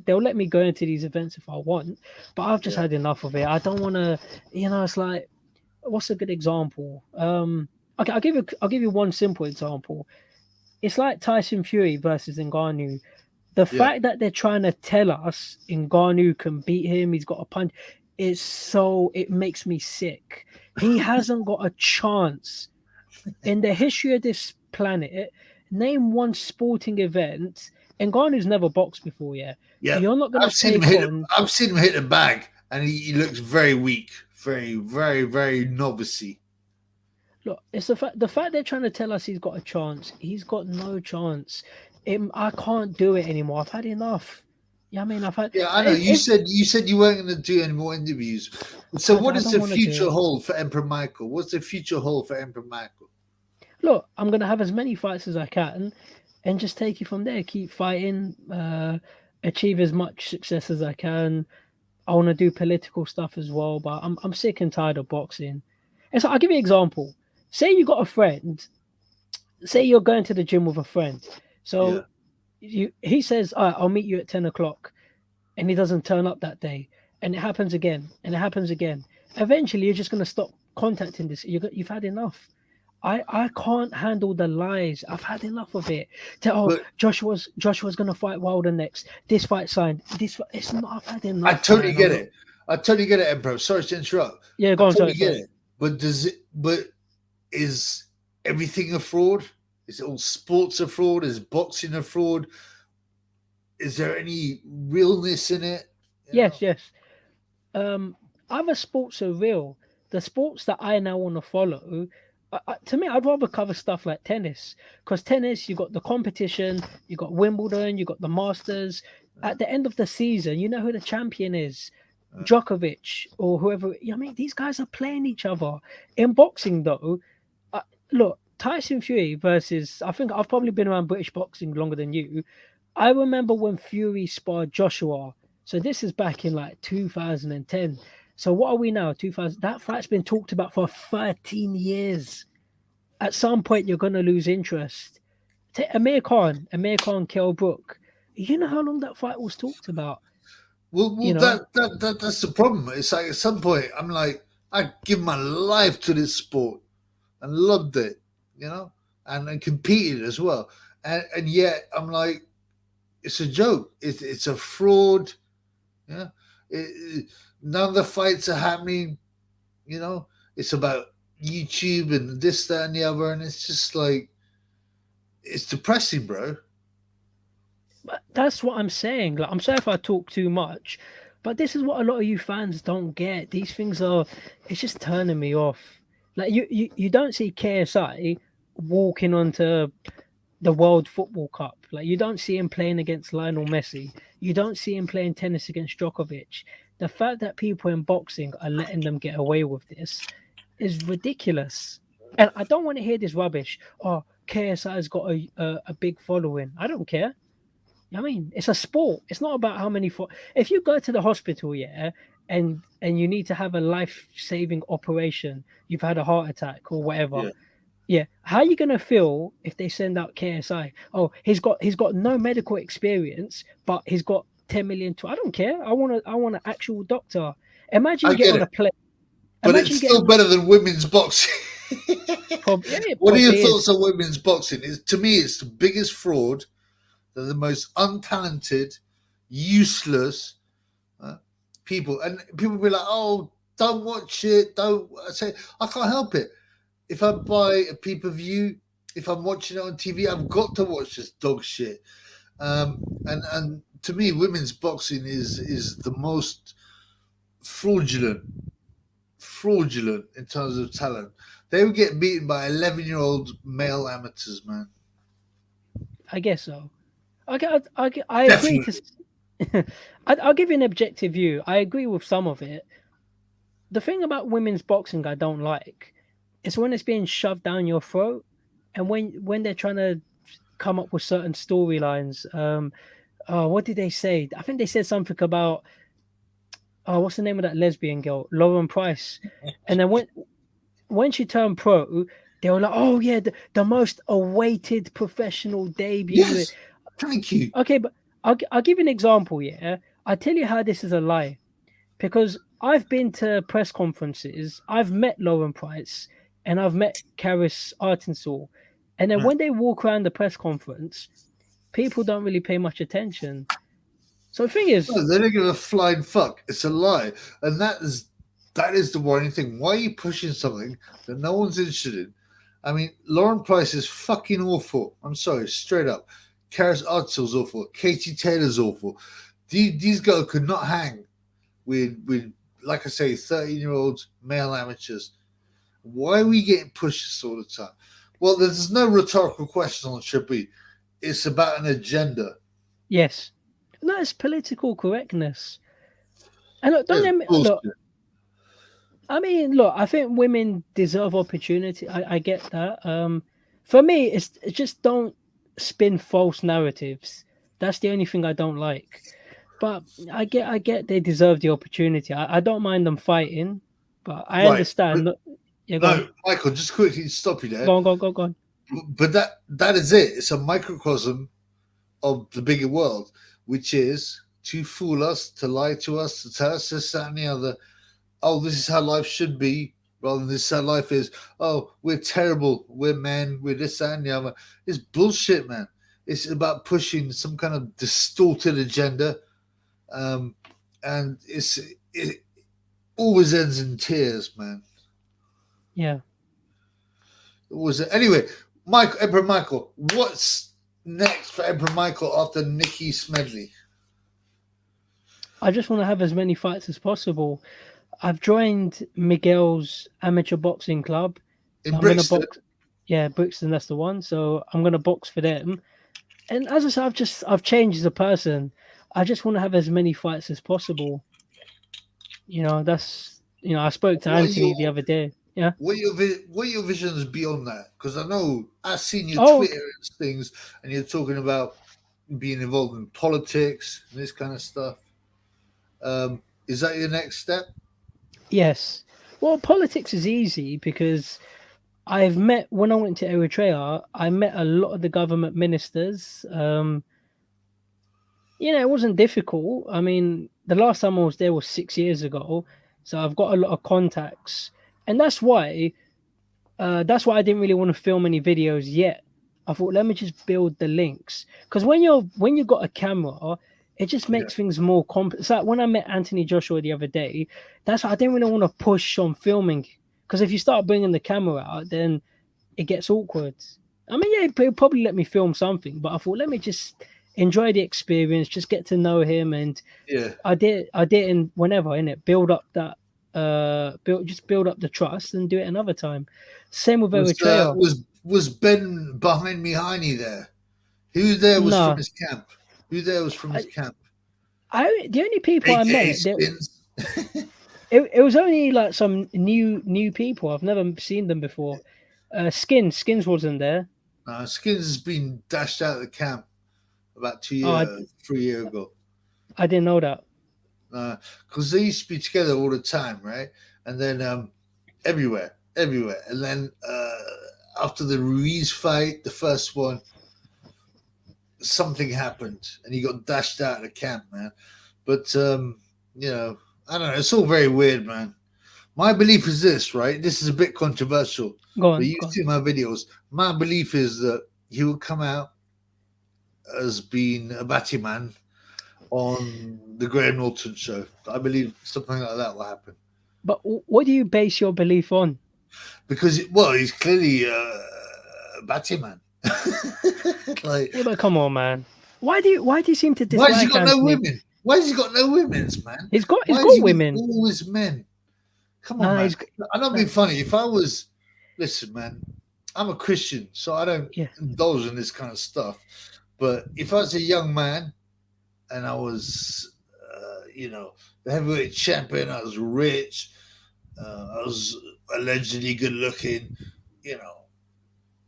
They'll let me go into these events if I want, but I've just Yeah, had enough of it. I don't want to. It's like, what's a good example? Okay, I'll give you one simple example. It's like Tyson Fury versus Ngannou. The yeah, fact that they're trying to tell us Ngannou can beat him, he's got a punch, it makes me sick. He hasn't got a chance in the history of this planet. Name one sporting event. Ngannou's never boxed before, yeah. yeah. You're not gonna I've seen him take hit. on. I've seen him hit a bag, and he looks very weak, very, very, very novicey. Look, it's the fact they're trying to tell us he's got a chance. He's got no chance. I can't do it anymore. I've had enough. Yeah, I mean, I've had. Yeah, I know. If You said you weren't going to do any more interviews. So, I, what I is don't the want to do future it. hold for Emperor Michael? What's the future hold for Emperor Michael? Look, I'm gonna have as many fights as I can, and just take it from there. Keep fighting, achieve as much success as I can. I want to do political stuff as well, but I'm sick and tired of boxing. And so I'll give you an example. Say you got a friend. Say you're going to the gym with a friend. Yeah. So he says, "All right, I'll meet you at 10 o'clock," and he doesn't turn up that day, and it happens again, and it happens again. Eventually, you're just gonna stop contacting this. You've had enough. I can't handle the lies. I've had enough of it. But Joshua's gonna fight Wilder next. This fight signed. It's not. I've had I enough, totally man. get it. I totally get it, Emperor. Sorry to interrupt. Yeah, I go on. totally Sorry, get sorry. it. But is everything a fraud? Is all sports a fraud? Is boxing a fraud? Is there any realness in it? You know? Yes, yes. Other sports are real. The sports that I now want to follow, to me, I'd rather cover stuff like tennis, because tennis, you got the competition, you got Wimbledon, you got the Masters. At the end of the season, you know who the champion is, Djokovic or whoever. I mean, these guys are playing each other. In boxing, though, look, Tyson Fury versus, I think I've probably been around British boxing longer than you. I remember when Fury sparred Joshua. So this is back in like 2010. So what are we now? 2000. That fight's been talked about for 13 years. At some point, you're gonna lose interest. Take Amir Khan, Kell Brook. You know how long that fight was talked about. Well, You know, that's the problem. It's like at some point, I'm like, I give my life to this sport and loved it, you know, and competed as well. And yet, I'm like, it's a joke. It's a fraud. Yeah, none of the fights are happening. You know, it's about YouTube and this, that, and the other, and it's just like it's depressing, bro. but that's what I'm saying. Like, I'm sorry if I talk too much, but this is what a lot of you fans don't get. These things are, it's just turning me off. Like you don't see KSI walking onto the World Football Cup. Like, you don't see him playing against Lionel Messi. You don't see him playing tennis against Djokovic. The fact that people in boxing are letting them get away with this is ridiculous. And I don't want to hear this rubbish. Oh, KSI's got a big following. I don't care. I mean, it's a sport. It's not about how many. If you go to the hospital, yeah, and you need to have a life-saving operation, you've had a heart attack or whatever. Yeah, Yeah, how are you gonna feel if they send out KSI? Oh, he's got no medical experience, but he's got 10 million. I don't care. I want an actual doctor. Imagine I you get get on it, a plane. but Imagine it's you get still on. better than women's boxing. Yeah, it What are your probably thoughts is. on women's boxing? To me, it's the biggest fraud. They're the most untalented, useless people, and people be like, "Oh, don't watch it." Don't I say I can't help it. If I buy a pay-per-view, if I'm watching it on TV, I've got to watch this dog shit. And to me, women's boxing is the most fraudulent, fraudulent in terms of talent. They would get beaten by 11-year-old male amateurs, man. I guess so. I agree Definitely. to. I'll give you an objective view. I agree with some of it. The thing about women's boxing I don't like is when it's being shoved down your throat, and when they're trying to come up with certain storylines. What did they say? I think they said something about, what's the name of that lesbian girl, Lauren Price, and then when she turned pro, they were like, oh yeah, the most awaited professional debut. Yes. Thank you. Okay, but I'll give you an example. Yeah, I'll tell you how this is a lie, because I've been to press conferences, I've met Lauren Price, and I've met Karis Artinsall, and then Right. when they walk around the press conference, people don't really pay much attention. So the thing is, No, they don't give a flying fuck. It's a lie, and that is the worrying thing. Why are you pushing something that no one's interested in? I mean, Lauren Price is fucking awful. I'm sorry, straight up. Karis Artsel's awful. Katie Taylor's awful. These girls could not hang with like I say, 13-year-old male amateurs. Why are we getting pushed this all the time? Well, there's no rhetorical question on Triple E. It's about an agenda. yes, no, it's political correctness. And look, don't It's get me look. bullshit. I mean, look, I think women deserve opportunity. I get that. For me, it's just don't spin false narratives. That's the only thing I don't like. But I get they deserve the opportunity. I don't mind them fighting, but I Right. understand. Yeah, go on. No, Michael, just quickly stop you there. Go on. But that is it. It's a microcosm of the bigger world, which is to fool us, to lie to us, to tell us this, that, and the other. Oh, this is how life should be, rather than this is how life is. Oh, we're terrible. We're men. We're this, that, and the other. It's bullshit, man. It's about pushing some kind of distorted agenda, and it always ends in tears, man. Yeah. Anyway, Emperor Michael, what's next for Emperor Michael after Nicky Smedley? I just want to have as many fights as possible. I've joined Miguel's amateur boxing club. In Brixton? Yeah, Brixton, that's the one. So I'm gonna box for them. And as I said, I've changed as a person. I just want to have as many fights as possible. You know, I spoke to Anthony the other day. Yeah. What are your visions beyond that? Because I know I've seen your Twitter and things, and you're talking about being involved in politics and this kind of stuff. Is that your next step? Yes. Well, politics is easy because when I went to Eritrea, I met a lot of the government ministers. It wasn't difficult. I mean, the last time I was there was 6 years ago, so I've got a lot of contacts, and that's why I didn't really want to film any videos yet. I thought, let me just build the links, because when you've got a camera, it just makes things more complex. Like when I met Anthony Joshua the other day, that's why I didn't really want to push on filming, because if you start bringing the camera out, then it gets awkward. I mean, yeah, he'll probably let me film something, but I thought, let me just enjoy the experience, just get to know him, and I did in whenever, innit, build up that build up the trust and do it another time. Same with Eritrea. Was Ben behind me, Heine there? Who there was from his camp? Who there was from his camp? The only people I met, it was only like some new people. I've never seen them before. Skins wasn't there. No, Skins has been dashed out of the camp about 3 years ago. I didn't know that. Because they used to be together all the time, right? And then everywhere. And then after the Ruiz fight, the first one, something happened and he got dashed out of the camp, man. But I don't know, it's all very weird, man. My belief is this, right? This is a bit controversial. Go on. But you see my videos. My belief is that he will come out as being a batty man on the Graham Norton show. I believe something like that will happen. But what do you base your belief on? Because he's clearly a batty man. But come on, man. Why do you seem to dislike? Why has he got Anthony? no women? Why has he got no women's, man? He's got women. Always men. Come on, man. I'm not being funny. If I was, listen, man, I'm a Christian, so I don't indulge in this kind of stuff. But if I was a young man and I was, the heavyweight champion, I was rich, I was allegedly good looking,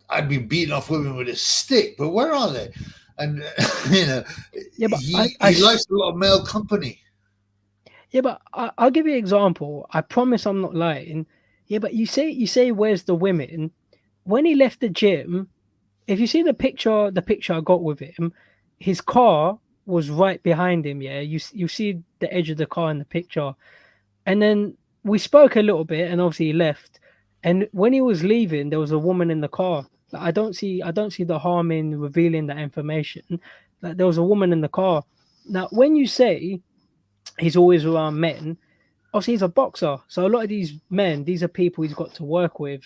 I'd be beating off women with a stick. But where are they? And he likes a lot of male company. Yeah, but I'll give you an example. I promise I'm not lying. Yeah, but you say where's the women? When he left the gym, if you see the picture I got with him, his car was right behind him. Yeah, you see the edge of the car in the picture, and then we spoke a little bit, and obviously he left. And when he was leaving, there was a woman in the car. Like, I don't see the harm in revealing that information. Like, there was a woman in the car. Now, when you say he's always around men, obviously he's a boxer, so a lot of these men, these are people he's got to work with.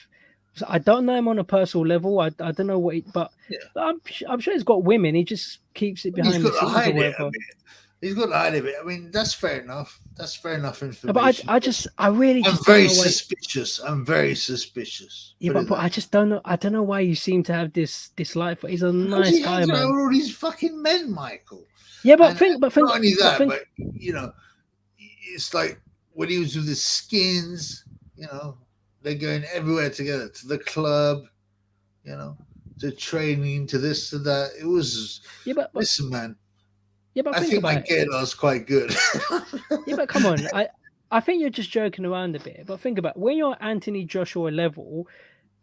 So I don't know him on a personal level. I don't know what, but I'm sure he's got women. He just keeps it behind the scenes or whatever. He's got to hide it. I mean, that's fair enough. That's fair enough information. But I'm very suspicious. I'm very suspicious. Yeah, but I just don't know. I don't know why you seem to have this dislike for. He's a nice guy, man. All these fucking men, Michael. Yeah, but not only that, but it's like when he was with the Skins, they're going everywhere together, to the club, to training, to this, to that. It was. Yeah, but listen, man. Yeah, but I think my Gaydar is quite good. Yeah, but come on. I think you're just joking around a bit. But think about it. When you're Anthony Joshua level,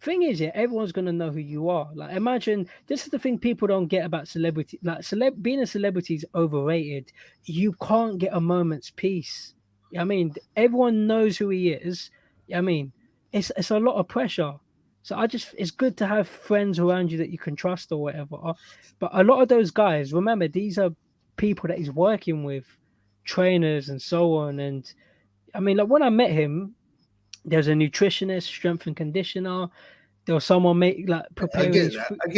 thing is, yeah, everyone's gonna know who you are. Like, imagine this is the thing people don't get about celebrity. Like, being a celebrity is overrated. You can't get a moment's peace. I mean, everyone knows who he is. I mean, it's a lot of pressure. So it's good to have friends around you that you can trust or whatever. But a lot of those guys, remember, these are people that he's working with, trainers and so on. And I mean, like when I met him, there's a nutritionist, strength and conditioner. There was someone I preparing get his that. food. I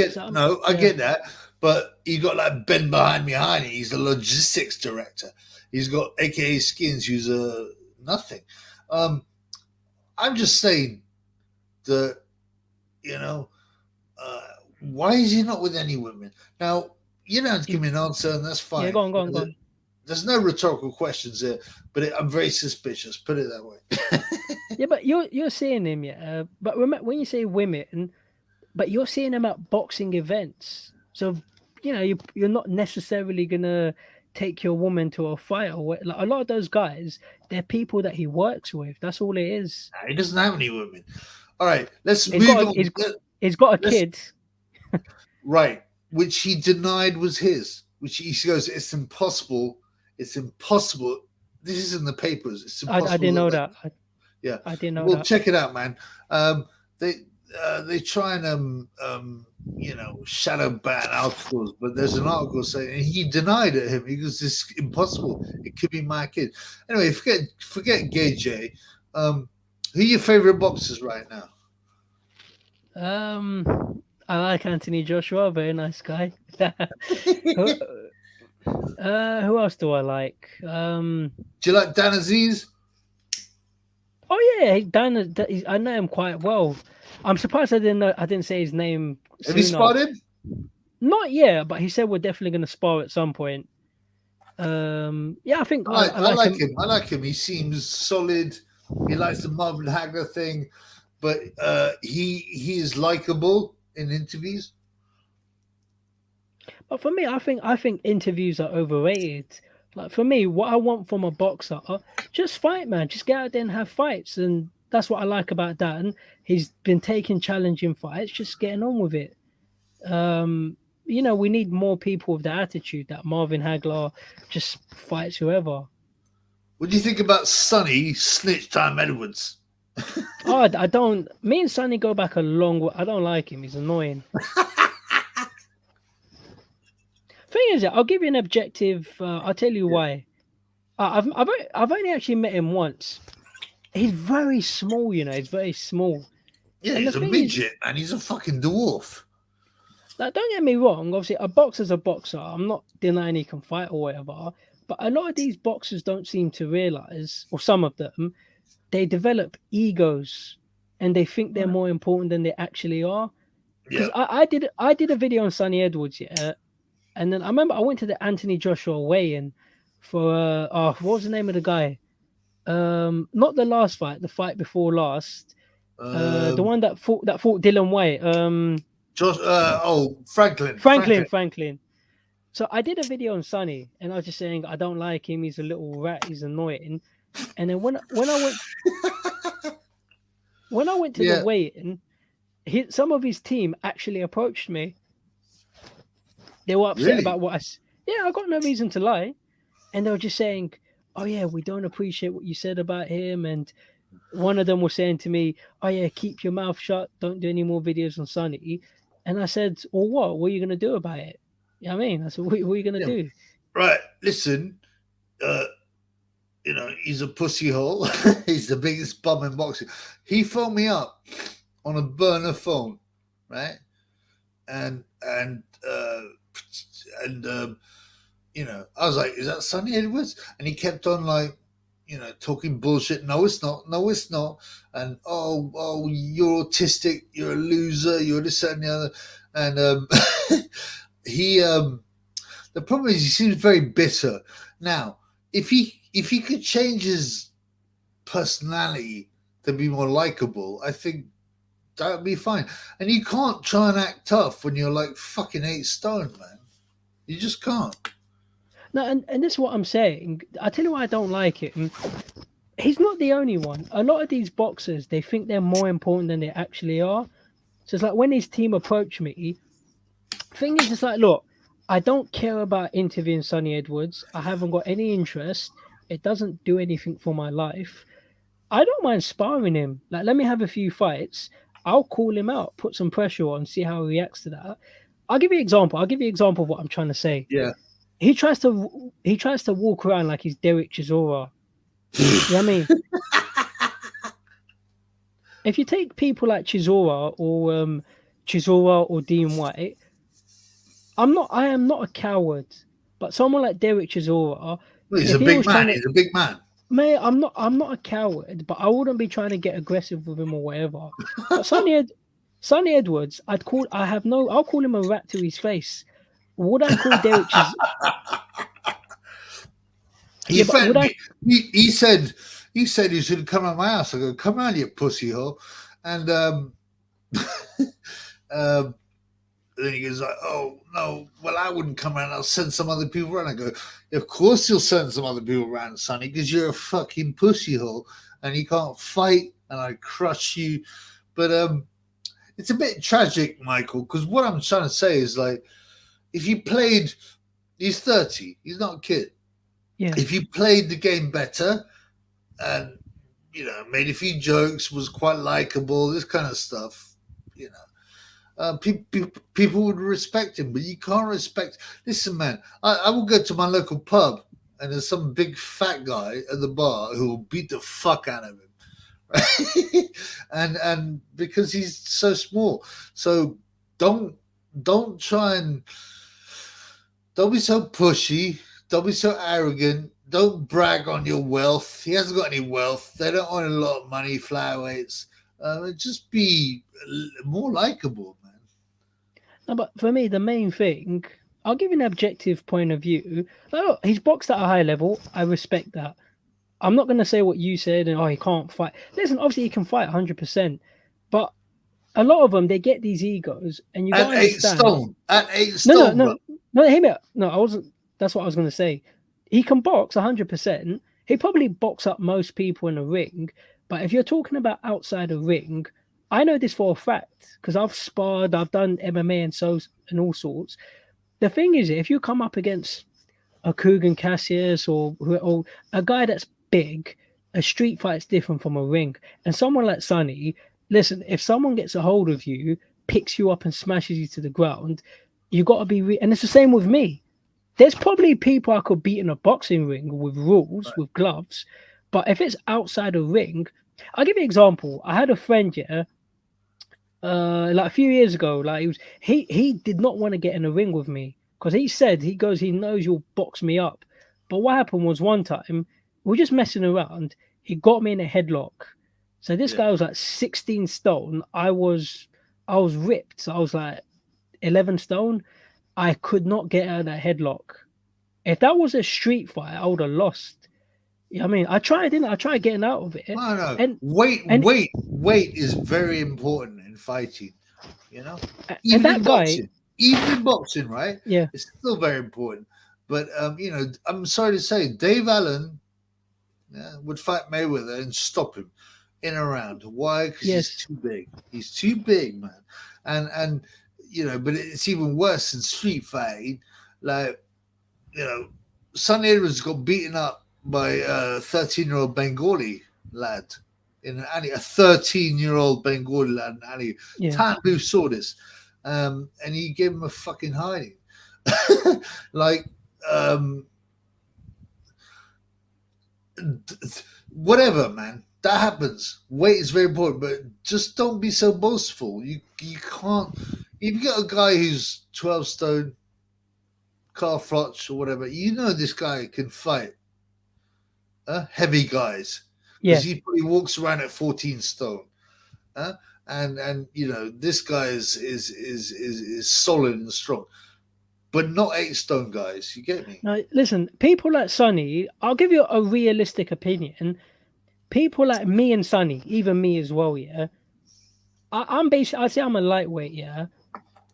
get that. But you got like Ben behind me, Heine. He's the logistics director. He's got AKA Skins, who's nothing. I'm just saying that, you know, why is he not with any women? Now, you don't have to give me an answer, and that's fine. Yeah, go on. There's no rhetorical questions here, but I'm very suspicious. Put it that way. Yeah, but you're seeing him, yeah. But remember, when you say women, but you're seeing him at boxing events, so you know you're not necessarily gonna take your woman to a fight or like a lot of those guys. They're people that he works with. That's all it is. He doesn't have any women. All right, let's He's move got on. He's got a kid. Right, which he denied was his. Which he goes, it's impossible. It's impossible. This is in the papers. It's impossible. I didn't know that. Yeah, I didn't know well, that. check it out, man. They try and shadow ban articles, but there's an article saying, and he denied it. He goes, "This is impossible. It could be my kid." Anyway, forget Gay Jay. Who are your favorite boxers right now? I like Anthony Joshua, very nice guy. Who else do I like? Do you like Dan Aziz? Oh yeah, Dan. I know him quite well. I'm surprised I didn't say his name. Have you sparred him? Not yet, but he said we're definitely going to spar at some point. Yeah, I think I like him. I like him. He seems solid. He likes the Marvin Hagler thing, but he is likable in interviews. But for me, I think interviews are overrated. Like for me, what I want from a boxer, just fight, man. Just get out there and have fights, and that's what I like about Dan. He's been taking challenging fights, just getting on with it. We need more people with that attitude. That Marvin Hagler just fights whoever. What do you think about Sonny Snitch Time Edwards? I don't. Me and Sonny go back a long way. I don't like him. He's annoying. Thing is, I'll give you an objective. I'll tell you why. I've only actually met him once. He's very small, He's very small. Yeah, he's a midget, and he's a fucking dwarf. Like, don't get me wrong. Obviously, a boxer's a boxer. I'm not denying he can fight or whatever. But a lot of these boxers don't seem to realize, or some of them, they develop egos, and they think they're more important than they actually are. Because I did a video on Sonny Edwards, yeah. And then I remember I went to the Anthony Joshua weigh-in for what was the name of the guy? Not the last fight, the fight before last. The one that fought Dylan White. Franklin. So I did a video on Sonny, and I was just saying I don't like him. He's a little rat. He's annoying. And then when I went to the weigh-in, some of his team actually approached me. They were upset about what I got no reason to lie. And they were just saying, oh yeah, we don't appreciate what you said about him. And one of them was saying to me, oh yeah, keep your mouth shut. Don't do any more videos on Sonny. And I said, well, what? What are you going to do about it? You know what I mean? I said, what are you going to do? Right. Listen, he's a pussy hole. He's the biggest bum in boxing. He phoned me up on a burner phone, right? And I was like, is that Sonny Edwards? And he kept on talking bullshit. No, it's not. No, it's not. And you're autistic. You're a loser. You're this, that, and the other. And the problem is he seems very bitter. Now, if he could change his personality to be more likable, I think that would be fine. And you can't try and act tough when you're like fucking 8 stone, man. You just can't. No, and this is what I'm saying. I tell you why I don't like it. he's not the only one. A lot of these boxers, they think they're more important than they actually are. So it's like when his team approach me, thing is, it's like, look, I don't care about interviewing Sonny Edwards. I haven't got any interest. It doesn't do anything for my life. I don't mind sparring him. Like, let me have a few fights. I'll call him out, put some pressure on, see how he reacts to that. I'll give you an example. I'll give you an example of what I'm trying to say. Yeah. He tries to walk around like he's Derek Chisora. You know what I mean? If you take people like Chisora or Dean White, I am not a coward. But someone like Derek Chisora, Well, he's if a he big was man. trying to, He's a big man. mate, I'm not a coward, but I wouldn't be trying to get aggressive with him or whatever. But Sonny Edwards, I'll call him a rat to his face. Would I call Derek Chisora? He Yeah, but would threatened I? me. He said he should come at my house. I go, come around, you pussy hole. And um, then he goes like, oh no, well I wouldn't come around. I'll send some other people around. I go, of course you'll send some other people around, Sonny, because you're a fucking pussy hole and you can't fight, and I crush you. But it's a bit tragic, Michael, because what I'm trying to say is like, if you played, he's 30, he's not a kid. Yeah. If you played the game better and, you know, made a few jokes, was quite likable, this kind of stuff, you know, people would respect him. But you can't respect. Listen, man, I will go to my local pub and there's some big fat guy at the bar who will beat the fuck out of him. Right? and because he's so small. So don't try and don't be so pushy. Don't be so arrogant. Don't brag on your wealth. He hasn't got any wealth. They don't own a lot of money, flyweights. Just be more likable, man. No, but for me, the main thing, I'll give you an objective point of view. Oh, he's boxed at a high level. I respect that. I'm not going to say what you said and, oh, he can't fight. Listen, obviously he can fight 100%. But a lot of them, they get these egos. And you got to understand. At 8 stone, No, hear me out. No, I wasn't. That's what I was going to say. He can box 100%. He probably box up most people in the ring. But if you're talking about outside the ring, I know this for a fact because I've sparred, I've done MMA and all sorts. The thing is, if you come up against a Kugan Cassius or a guy that's big, a street fight's different from a ring. And someone like Sonny, listen, if someone gets a hold of you, picks you up and smashes you to the ground, you got to be... and it's the same with me. There's probably people I could beat in a boxing ring with rules, right, with gloves. But if it's outside a ring, I'll give you an example. I had a friend, like a few years ago, like he did not want to get in a ring with me because he said, he knows you'll box me up. But what happened was one time, we were just messing around. He got me in a headlock. So this guy was like 16 stone. I was ripped. So I was like 11 stone. I could not get out of that headlock. If that was a street fight, I would have lost. I mean, I tried getting out of it. No. And weight is very important in fighting. You know, even in boxing, right? Yeah, it's still very important. But you know, I'm sorry to say, Dave Allen would fight Mayweather and stop him in a round. Why? Because he's too big. He's too big, man. And you know, but it's even worse in street fighting. Like, you know, Sonny Edwards got beaten up by a 13-year-old Bengali lad in an alley. A 13-year-old Bengali lad in an alley. Tanbu saw this, and he gave him a fucking hiding. Like, whatever, man. That happens. Weight is very important, but just don't be so boastful. You can't. If you get a guy who's 12 stone, Carl Froch or whatever, you know this guy can fight heavy guys. Because he probably walks around at 14 stone. And you know, this guy is solid and strong. But not 8 stone guys. You get me? Now, listen, people like Sonny, I'll give you a realistic opinion. People like me and Sonny, even me as well, I'd say I'm a lightweight,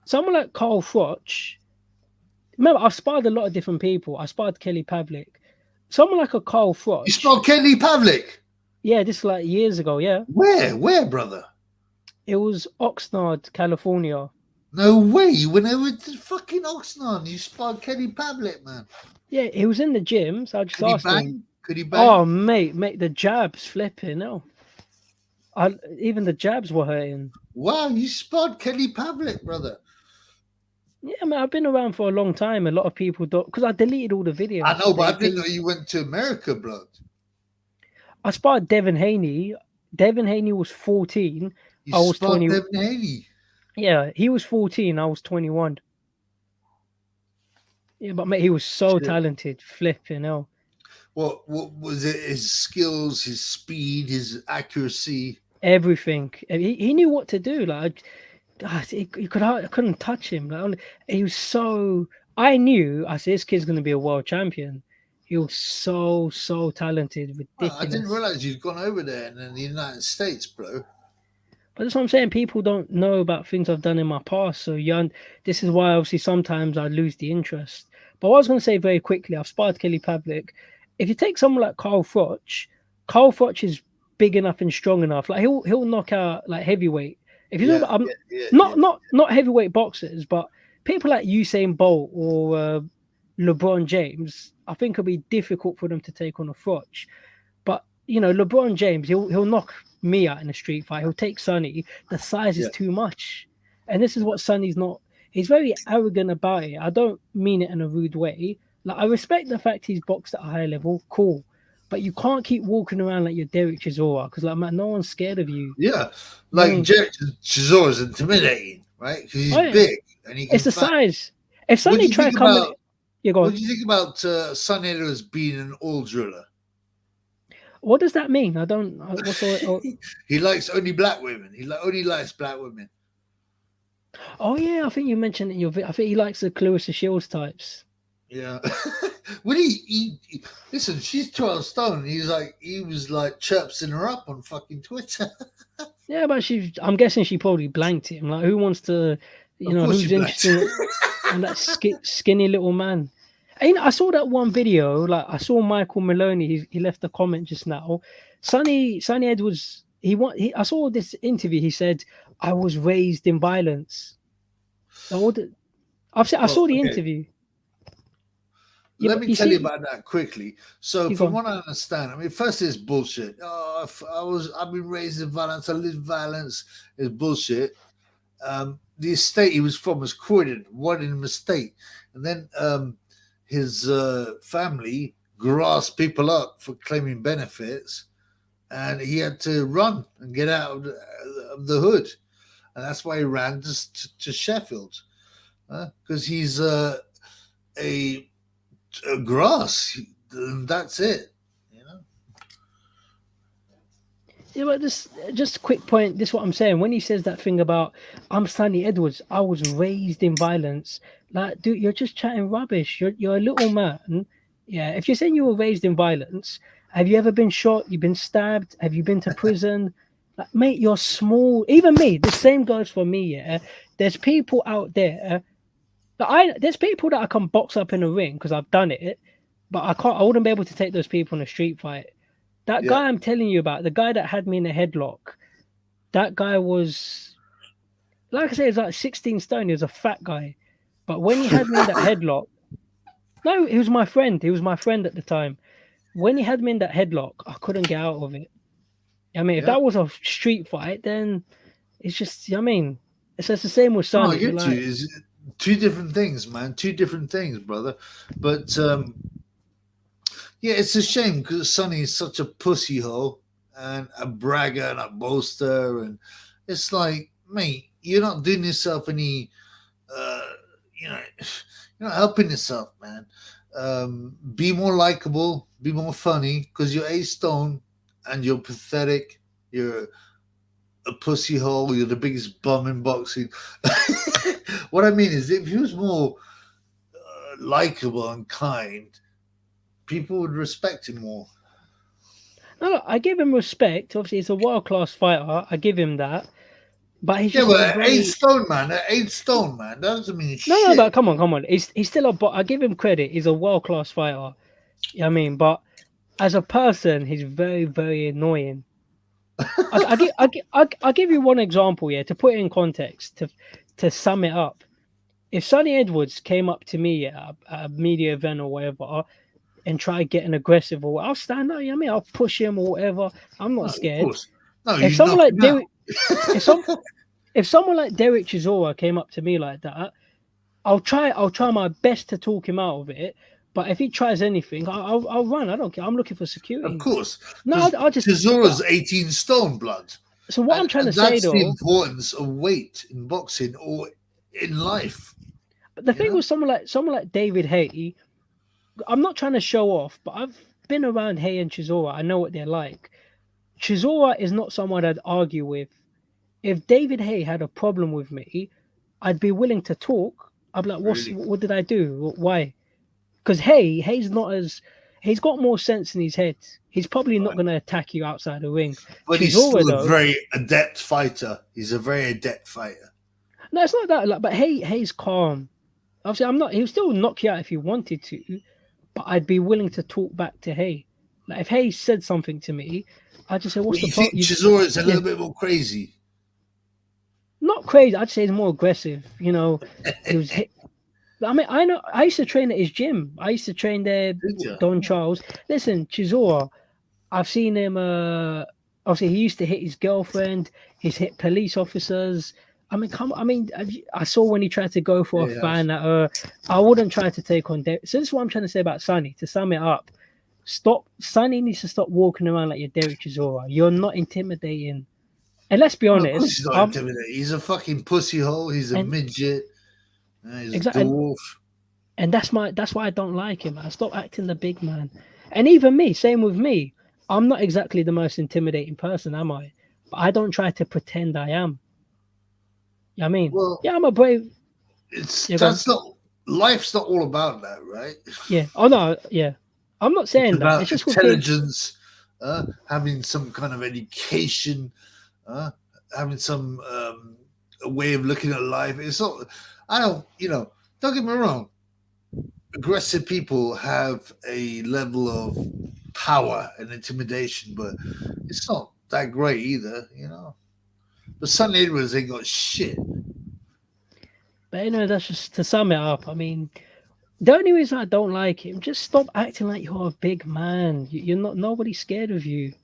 Someone like Carl Froch, remember, I've sparred a lot of different people. I sparred Kelly Pavlik. Someone like a Carl Froch. You sparred Kelly Pavlik? Yeah, this is like years ago. Yeah, Where, brother? it was Oxnard, California. No way. You went over to fucking Oxnard. You spotted Kenny Pavlik, man. Yeah, he was in the gym, so I just Could he asked him. bang? Could he bang? Oh, mate, the jabs flipping. No, even the jabs were hurting. Wow, you spotted Kenny Pavlik, brother. Yeah, man, I've been around for a long time. A lot of people don't, because I deleted all the videos. I know, but I didn't know you went to America, blood. I spotted Devin Haney. Devin Haney was 14. You I was spotted 20. Devin Haney. Yeah, he was 14. I was 21. Yeah, but mate, he was so talented. Flipping hell. What was it? His skills, his speed, his accuracy. Everything. He knew what to do. Like, I couldn't touch him. Like, he was so. I knew. I said, this kid's gonna be a world champion. He was so talented, ridiculous. I didn't realize you'd gone over there and in the United States, bro. But that's what I'm saying. People don't know about things I've done in my past. So this is why obviously sometimes I lose the interest. But what I was going to say very quickly, I've sparred Kelly Pavlik. If you take someone like Carl Froch is big enough and strong enough. Like he'll knock out like heavyweight. If you talk about not heavyweight boxers, but people like Usain Bolt or LeBron James, I think it'll be difficult for them to take on a Froch. But you know, LeBron James, he'll knock me out in a street fight. He'll take Sonny. The size is too much, and this is what Sonny's not. He's very arrogant about it. I don't mean it in a rude way. Like I respect the fact he's boxed at a high level, cool, but you can't keep walking around like you're Derek Chisora because like man, no one's scared of you. Yeah, like Derek Chisora is intimidating, right? Because he's big and he can. It's the size. If Sonny tried coming, what do you think about Sonny Edwards being an oil driller? What does that mean? I don't. He likes only black women. He only likes black women. Oh yeah, I think you mentioned in your video. I think he likes the Clarissa Shields types. Yeah. When he listen, she's 12 stone. He was like chirping her up on fucking Twitter. Yeah, but I'm guessing she probably blanked him. Like, who wants to, who's interested in that skinny little man? And I saw that one video. Like, I saw Michael Maloney. He left a comment just now. Sonny Edwards. I saw this interview. He said, "I was raised in violence." I saw the interview. Let me tell you about that quickly. So, from what I understand, I mean, first it's bullshit. Oh, I've been raised in violence. I live violence. Is bullshit. The estate he was from was Croydon, Waddingham Estate, and then his family grasped people up for claiming benefits, and he had to run and get out of the hood, and that's why he ran to Sheffield, because he's a grass, and that's it, Yeah, but just a quick point. This is what I'm saying. When he says that thing about I'm Sonny Edwards, I was raised in violence. Like, dude, you're just chatting rubbish. You're a little man. Yeah, if you're saying you were raised in violence, have you ever been shot? You've been stabbed? Have you been to prison? Like, mate, you're small. Even me. The same goes for me. Yeah, there's people out there. There's people that I can box up in a ring because I've done it, but I wouldn't be able to take those people in a street fight. That guy I'm telling you about, the guy that had me in a headlock, that guy was, like I said, he was like 16 stone. He was a fat guy. But when he had me in that headlock, no, he was my friend. He was my friend at the time. When he had me in that headlock, I couldn't get out of it. I mean, if that was a street fight, then it's just, it's just the same with Sonny. I get you. It's two different things, man. Two different things, brother. But, yeah, it's a shame because Sonny is such a pussy hole and a bragger and a boaster, and it's like, mate, you're not doing yourself any, you're not helping yourself, man. Be more likable, be more funny, because you're a stone and you're pathetic. You're a pussy hole. You're the biggest bum in boxing. What I mean is, if he was more likable and kind, people would respect him more. No, I give him respect. Obviously, he's a world-class fighter. I give him that. But he's just but 8 stone, man. 8 stone, man. That doesn't mean shit. No, but come on. He's still I give him credit. He's a world-class fighter. I mean, but as a person, he's very, very annoying. I'll give you one example, yeah, to put it in context, to sum it up. If Sonny Edwards came up to me at a media event or whatever and tried getting aggressive, or I'll stand up, you know what I mean? I'll push him or whatever. I'm No, not of scared. course. No, If you someone knock like him out. Derek, if some if someone like Derek Chisora came up to me like that, I'll try my best to talk him out of it. But if he tries anything, I'll run. I don't care. I'm looking for Of security. course, No, because I'll just. Chisora's But 18 stone blood. so what I'm trying to And say that's the though, importance of weight in boxing or in life. but the You thing know? with someone like David Haye, I'm not trying to show off, but I've been around Haye and Chisora. I know what they're like. Chisora is not someone I'd argue with. If David Haye had a problem with me, I'd be willing to talk. I'd be like, Really. what did I do? Why? Because Hayes not as he's got more sense in his head. He's probably not Right. going to attack you outside the ring. But he's Chisora still a though, very adept fighter. He's a very adept fighter. no, it's not that. Like, but Hayes calm. Obviously, I'm not. He'll still knock you out if he wanted to, but I'd be willing to talk back to Hay. Like if Hayes said something to me, I'd just say, "What's But the you think problem?" Chisora's a Yeah, little bit more crazy? not crazy. I'd say he's more aggressive. You know, he was hit. I mean, I know. I used to train at his gym. I used to train there, Did you? Don Charles. Listen, Chisora, I've seen him. Obviously, he used to hit his girlfriend. He's hit police officers. I mean, come. I mean, I saw when he tried to go for a Yeah, fan at her. I wouldn't try to take on. So this is what I'm trying to say about Sonny. To sum it up, stop. Sonny needs to stop walking around like you're Derek Chisora. You're not intimidating. And let's be no, of course honest. he's not intimidating. He's a fucking pussy hole. He's a And midget. He's a exactly. dwarf. And that's why I don't like him. I stop acting the big man. And even me, same with me. I'm not exactly the most intimidating person, am I? But I don't try to pretend I am. You know what I mean? Well, Yeah, I'm a brave. it's Yeah, go on. that's not life's not all about that, right? Yeah. Oh no, yeah. I'm not It's saying that. It's about just with people. intelligence, having some kind of education, having some a way of looking at life. It's not. I don't. Don't get me wrong. Aggressive people have a level of power and intimidation, but it's not that great either. But Sonny Edwards ain't got shit. But that's just to sum it up. I mean, the only reason I don't like him, just stop acting like you're a big man. You're not. Nobody's scared of you.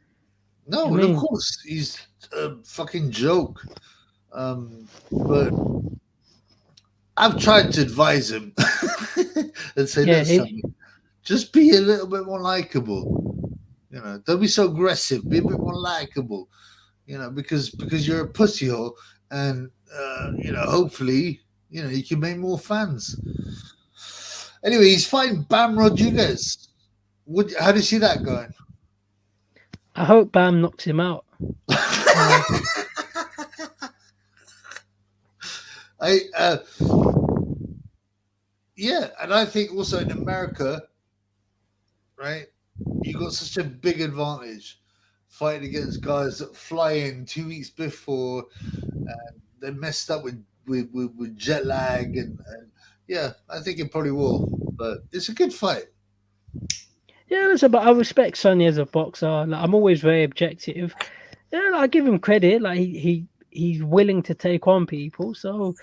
No, I and of mean, course he's a fucking joke. But I've tried to advise him and say, yeah. listen, just be a little bit more likable. Don't be so aggressive. Be a bit more likable. Because you're a pussy hole, and hopefully, you can make more fans. Anyway, he's fighting Bam Rodriguez. How do you see that going? I hope Bam knocks him out. Yeah, and I think also in America, right, you got such a big advantage fighting against guys that fly in 2 weeks before, and they're messed up with jet lag, and yeah, I think it probably will, but it's a good fight. Yeah, listen, but I respect Sonny as a boxer. Like, I'm always very objective. Yeah, I give him credit. Like he's willing to take on people. So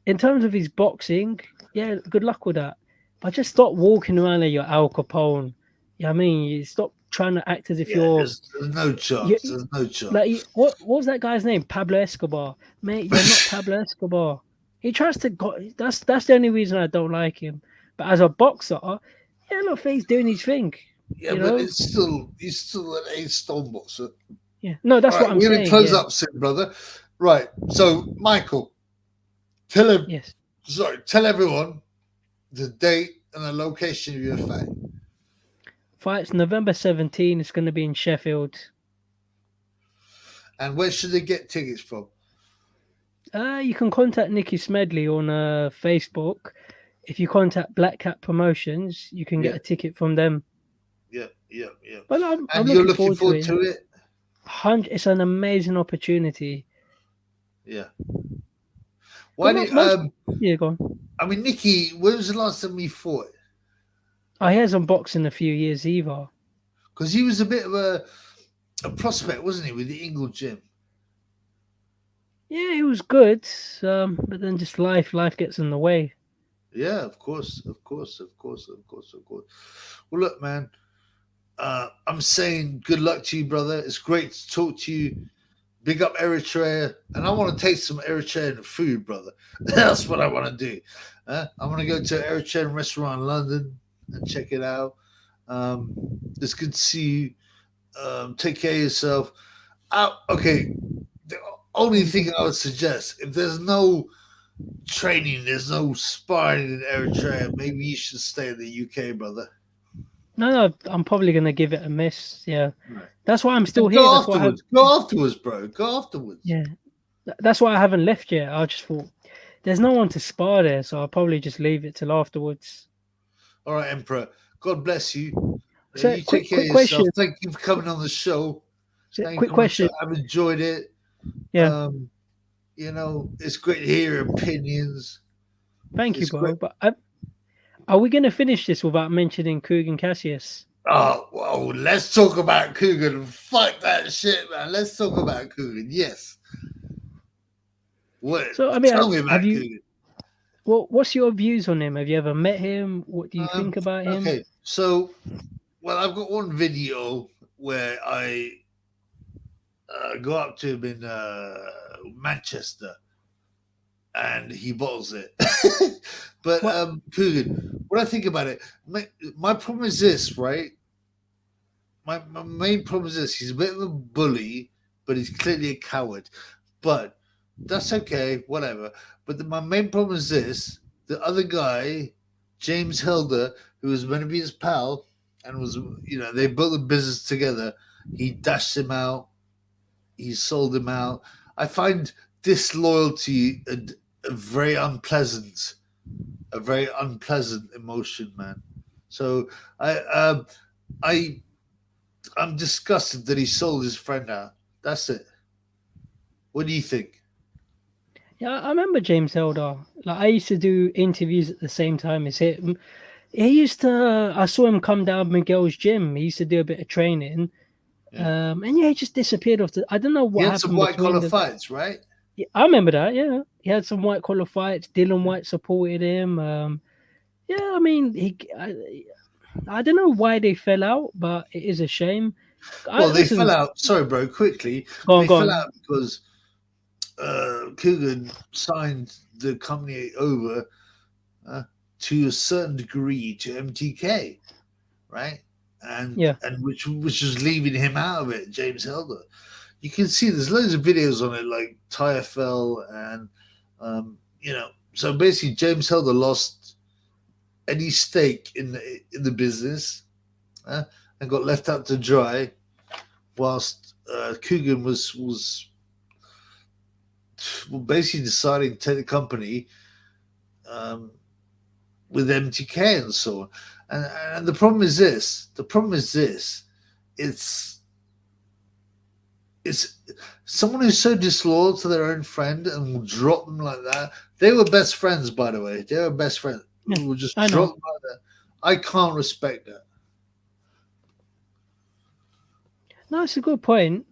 in terms of his boxing, yeah, good luck with that. But just stop walking around like you're Al Capone. Yeah, I mean, you stop trying to act as if Yeah, you're there's no you, chance. There's no chance. like what was that guy's name? Pablo Escobar. Mate, you're not Pablo Escobar. He tries to go. That's the only reason I don't like him. But as a boxer, yeah, look, he's doing his thing. Yeah, You but know. he's still an A-stone boxer. Yeah. No, that's All what right, I'm we're gonna saying. close Yeah. up soon, brother. Right. So, Michael, tell him. Yes. Sorry, tell everyone the date and the location of your fight. Fight's November 17. It's going to be in Sheffield. And where should they get tickets from? You can contact Nikki Smedley on Facebook. If you contact Black Cat Promotions, you can get a ticket from them. Yeah. But I'm And you're looking looking forward forward to it? It's an amazing opportunity. Yeah. Why did yeah, go on. I mean, Nikki, when was the last time we fought? He hasn't boxed in a few years either. Because he was a bit of a prospect, wasn't he, with the Ingle gym? Yeah, it was good, but then just life gets in the way. Yeah, of course. Well, look, man, I'm saying good luck to you, brother. It's great to talk to you. Big up Eritrea, and I want to taste some Eritrean food, brother. That's what I want to do. I want to go to an Eritrean restaurant in London and check it out. It's good to see you. Take care of yourself. Okay, the only thing I would suggest, if there's no training, there's no sparring in Eritrea, maybe you should stay in the UK, brother. No, I'm probably gonna give it a miss. Yeah, Right. that's why I'm still here. Go That's why afterwards. Go afterwards, bro. Go afterwards. yeah, that's why I haven't left yet. I just thought there's no one to spar there, so I'll probably just leave it till afterwards. All right, Emperor. God bless you. So, You take care of question. yourself. Thank you for coming on the show. Thank Quick you very much. question. I've enjoyed it. Yeah, It's great to hear your opinions. thank you, It's bro. great. But are we gonna finish this without mentioning Kugan Cassius? Oh, well, let's talk about Coogan. Fuck that shit, man. Let's talk about Coogan. Yes. What? So I mean, Tell me about have you? Coogan. What's your views on him? Have you ever met him? What do you think about him? Okay, so, I've got one video where I go up to him in Manchester, and he bottles it. But Coogan, what I think about it, my problem is this, right? My main problem is this: he's a bit of a bully, but he's clearly a coward. But that's okay, whatever. But my main problem is this: the other guy, James Hilder, who was meant to be his pal, and was, they built the business together. He dashed him out. He sold him out. I find disloyalty a very unpleasant emotion, man. So I'm disgusted that he sold his friend out. That's it. What do you think? Yeah, I remember James Elder. Like I used to do interviews at the same time as him. He used to. I saw him come down Miguel's gym. He used to do a bit of training, and he just disappeared off the. I don't know what He had happened some white between collar the. fights, right? Yeah, I remember that. Yeah, he had some white collar fights. Dylan White supported him. Yeah, I mean, I don't know why they fell out, but it is a shame. They fell out. Sorry, bro. Quickly, they fell out because Coogan signed the company over to a certain degree to MTK, right? And which was leaving him out of it, James Helder. You can see there's loads of videos on it, like TFL, and so basically James Helder lost any stake in the business and got left out to dry, whilst Coogan was basically deciding to take the company with MTK and so on. And the problem is this. It's someone who's so disloyal to their own friend and will drop them like that. They were best friends, by the way. They were best friends. Who will just drop them like that. I can't respect that. No, it's a good point.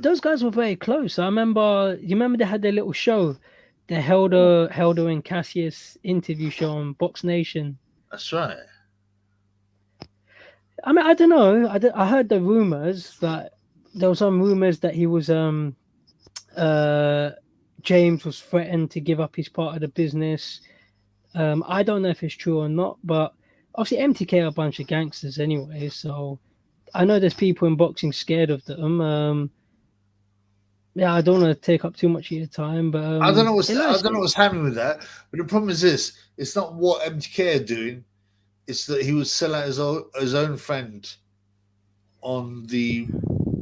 Those guys were very close. You remember they had their little show, the Helder and Cassius interview show on Box Nation. That's right. I mean, I don't know. I heard the rumors that there was some rumors that he was James was threatened to give up his part of the business. I don't know if it's true or not, but obviously MTK are a bunch of gangsters anyway, so I know there's people in boxing scared of them. Yeah, I don't want to take up too much of your time, but I don't know what's happening with that. But the problem is this: it's not what MTK are doing; it's that he would sell out his own friend on the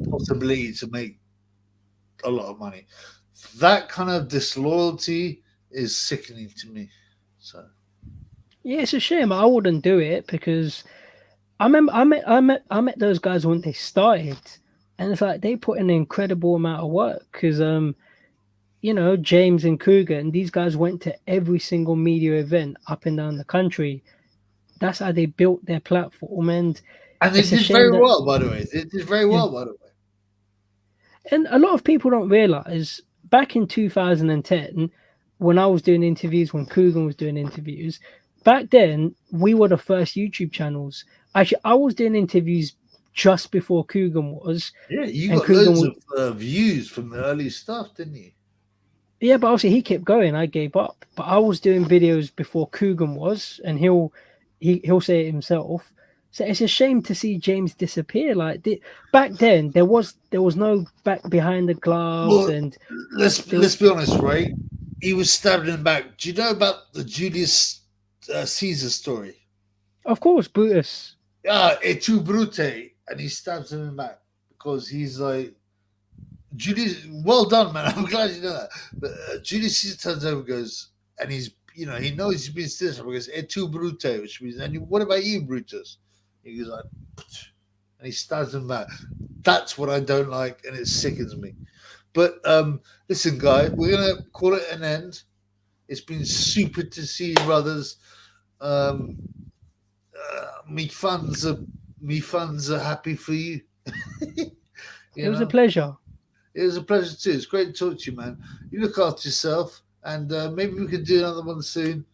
possibility to make a lot of money. That kind of disloyalty is sickening to me. So yeah, it's a shame. I wouldn't do it because I met those guys when they started, and it's like they put in an incredible amount of work because James and Coogan, these guys went to every single media event up and down the country. That's how they built their platform, and And they It's a did shame very that well, by the way. They did very yeah. well, by the way. And a lot of people don't realize back in 2010, when I was doing interviews, when Coogan was doing interviews, back then we were the first YouTube channels. Actually, I was doing interviews just before Coogan was, Yeah, you and got Coogan loads was, of views from the early stuff, didn't you? yeah, but obviously he kept going. I gave up, but I was doing videos before Coogan was, and he'll say it himself. So it's a shame to see James disappear. Like back then, there was no back behind the gloves, Well, and let's be honest, right? He was stabbed in the back. Do you know about the Julius Caesar story? of course Brutus. Et tu brute, and he stabs him in the back because he's like Julius. Well done, man. I'm glad you know that. But Julius Caesar turns over, and goes, and he's he knows he's been still because et tu brute, which means, and what about you, Brutus? He goes like, and he stabs him back. That's what I don't like, and it sickens me. But listen, guy, we're gonna call it an end. It's been super to see you, brothers. Me fans are happy for you. It was a pleasure. It was a pleasure too. It's great to talk to you, man. You look after yourself, and maybe we could do another one soon.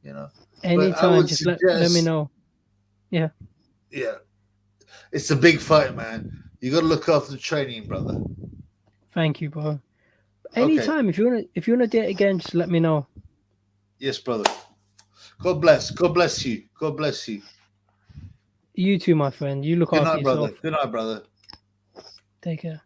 But I Anytime, would just suggest, let me know. Yeah. It's a big fight, man. You got to look after the training, brother. Thank you, bro. Okay. Anytime, if you wanna do it again, just let me know. Yes, brother. God bless. God bless you. God bless you. You too, my friend. You look Good after night, brother. yourself. Good night, brother. Take care.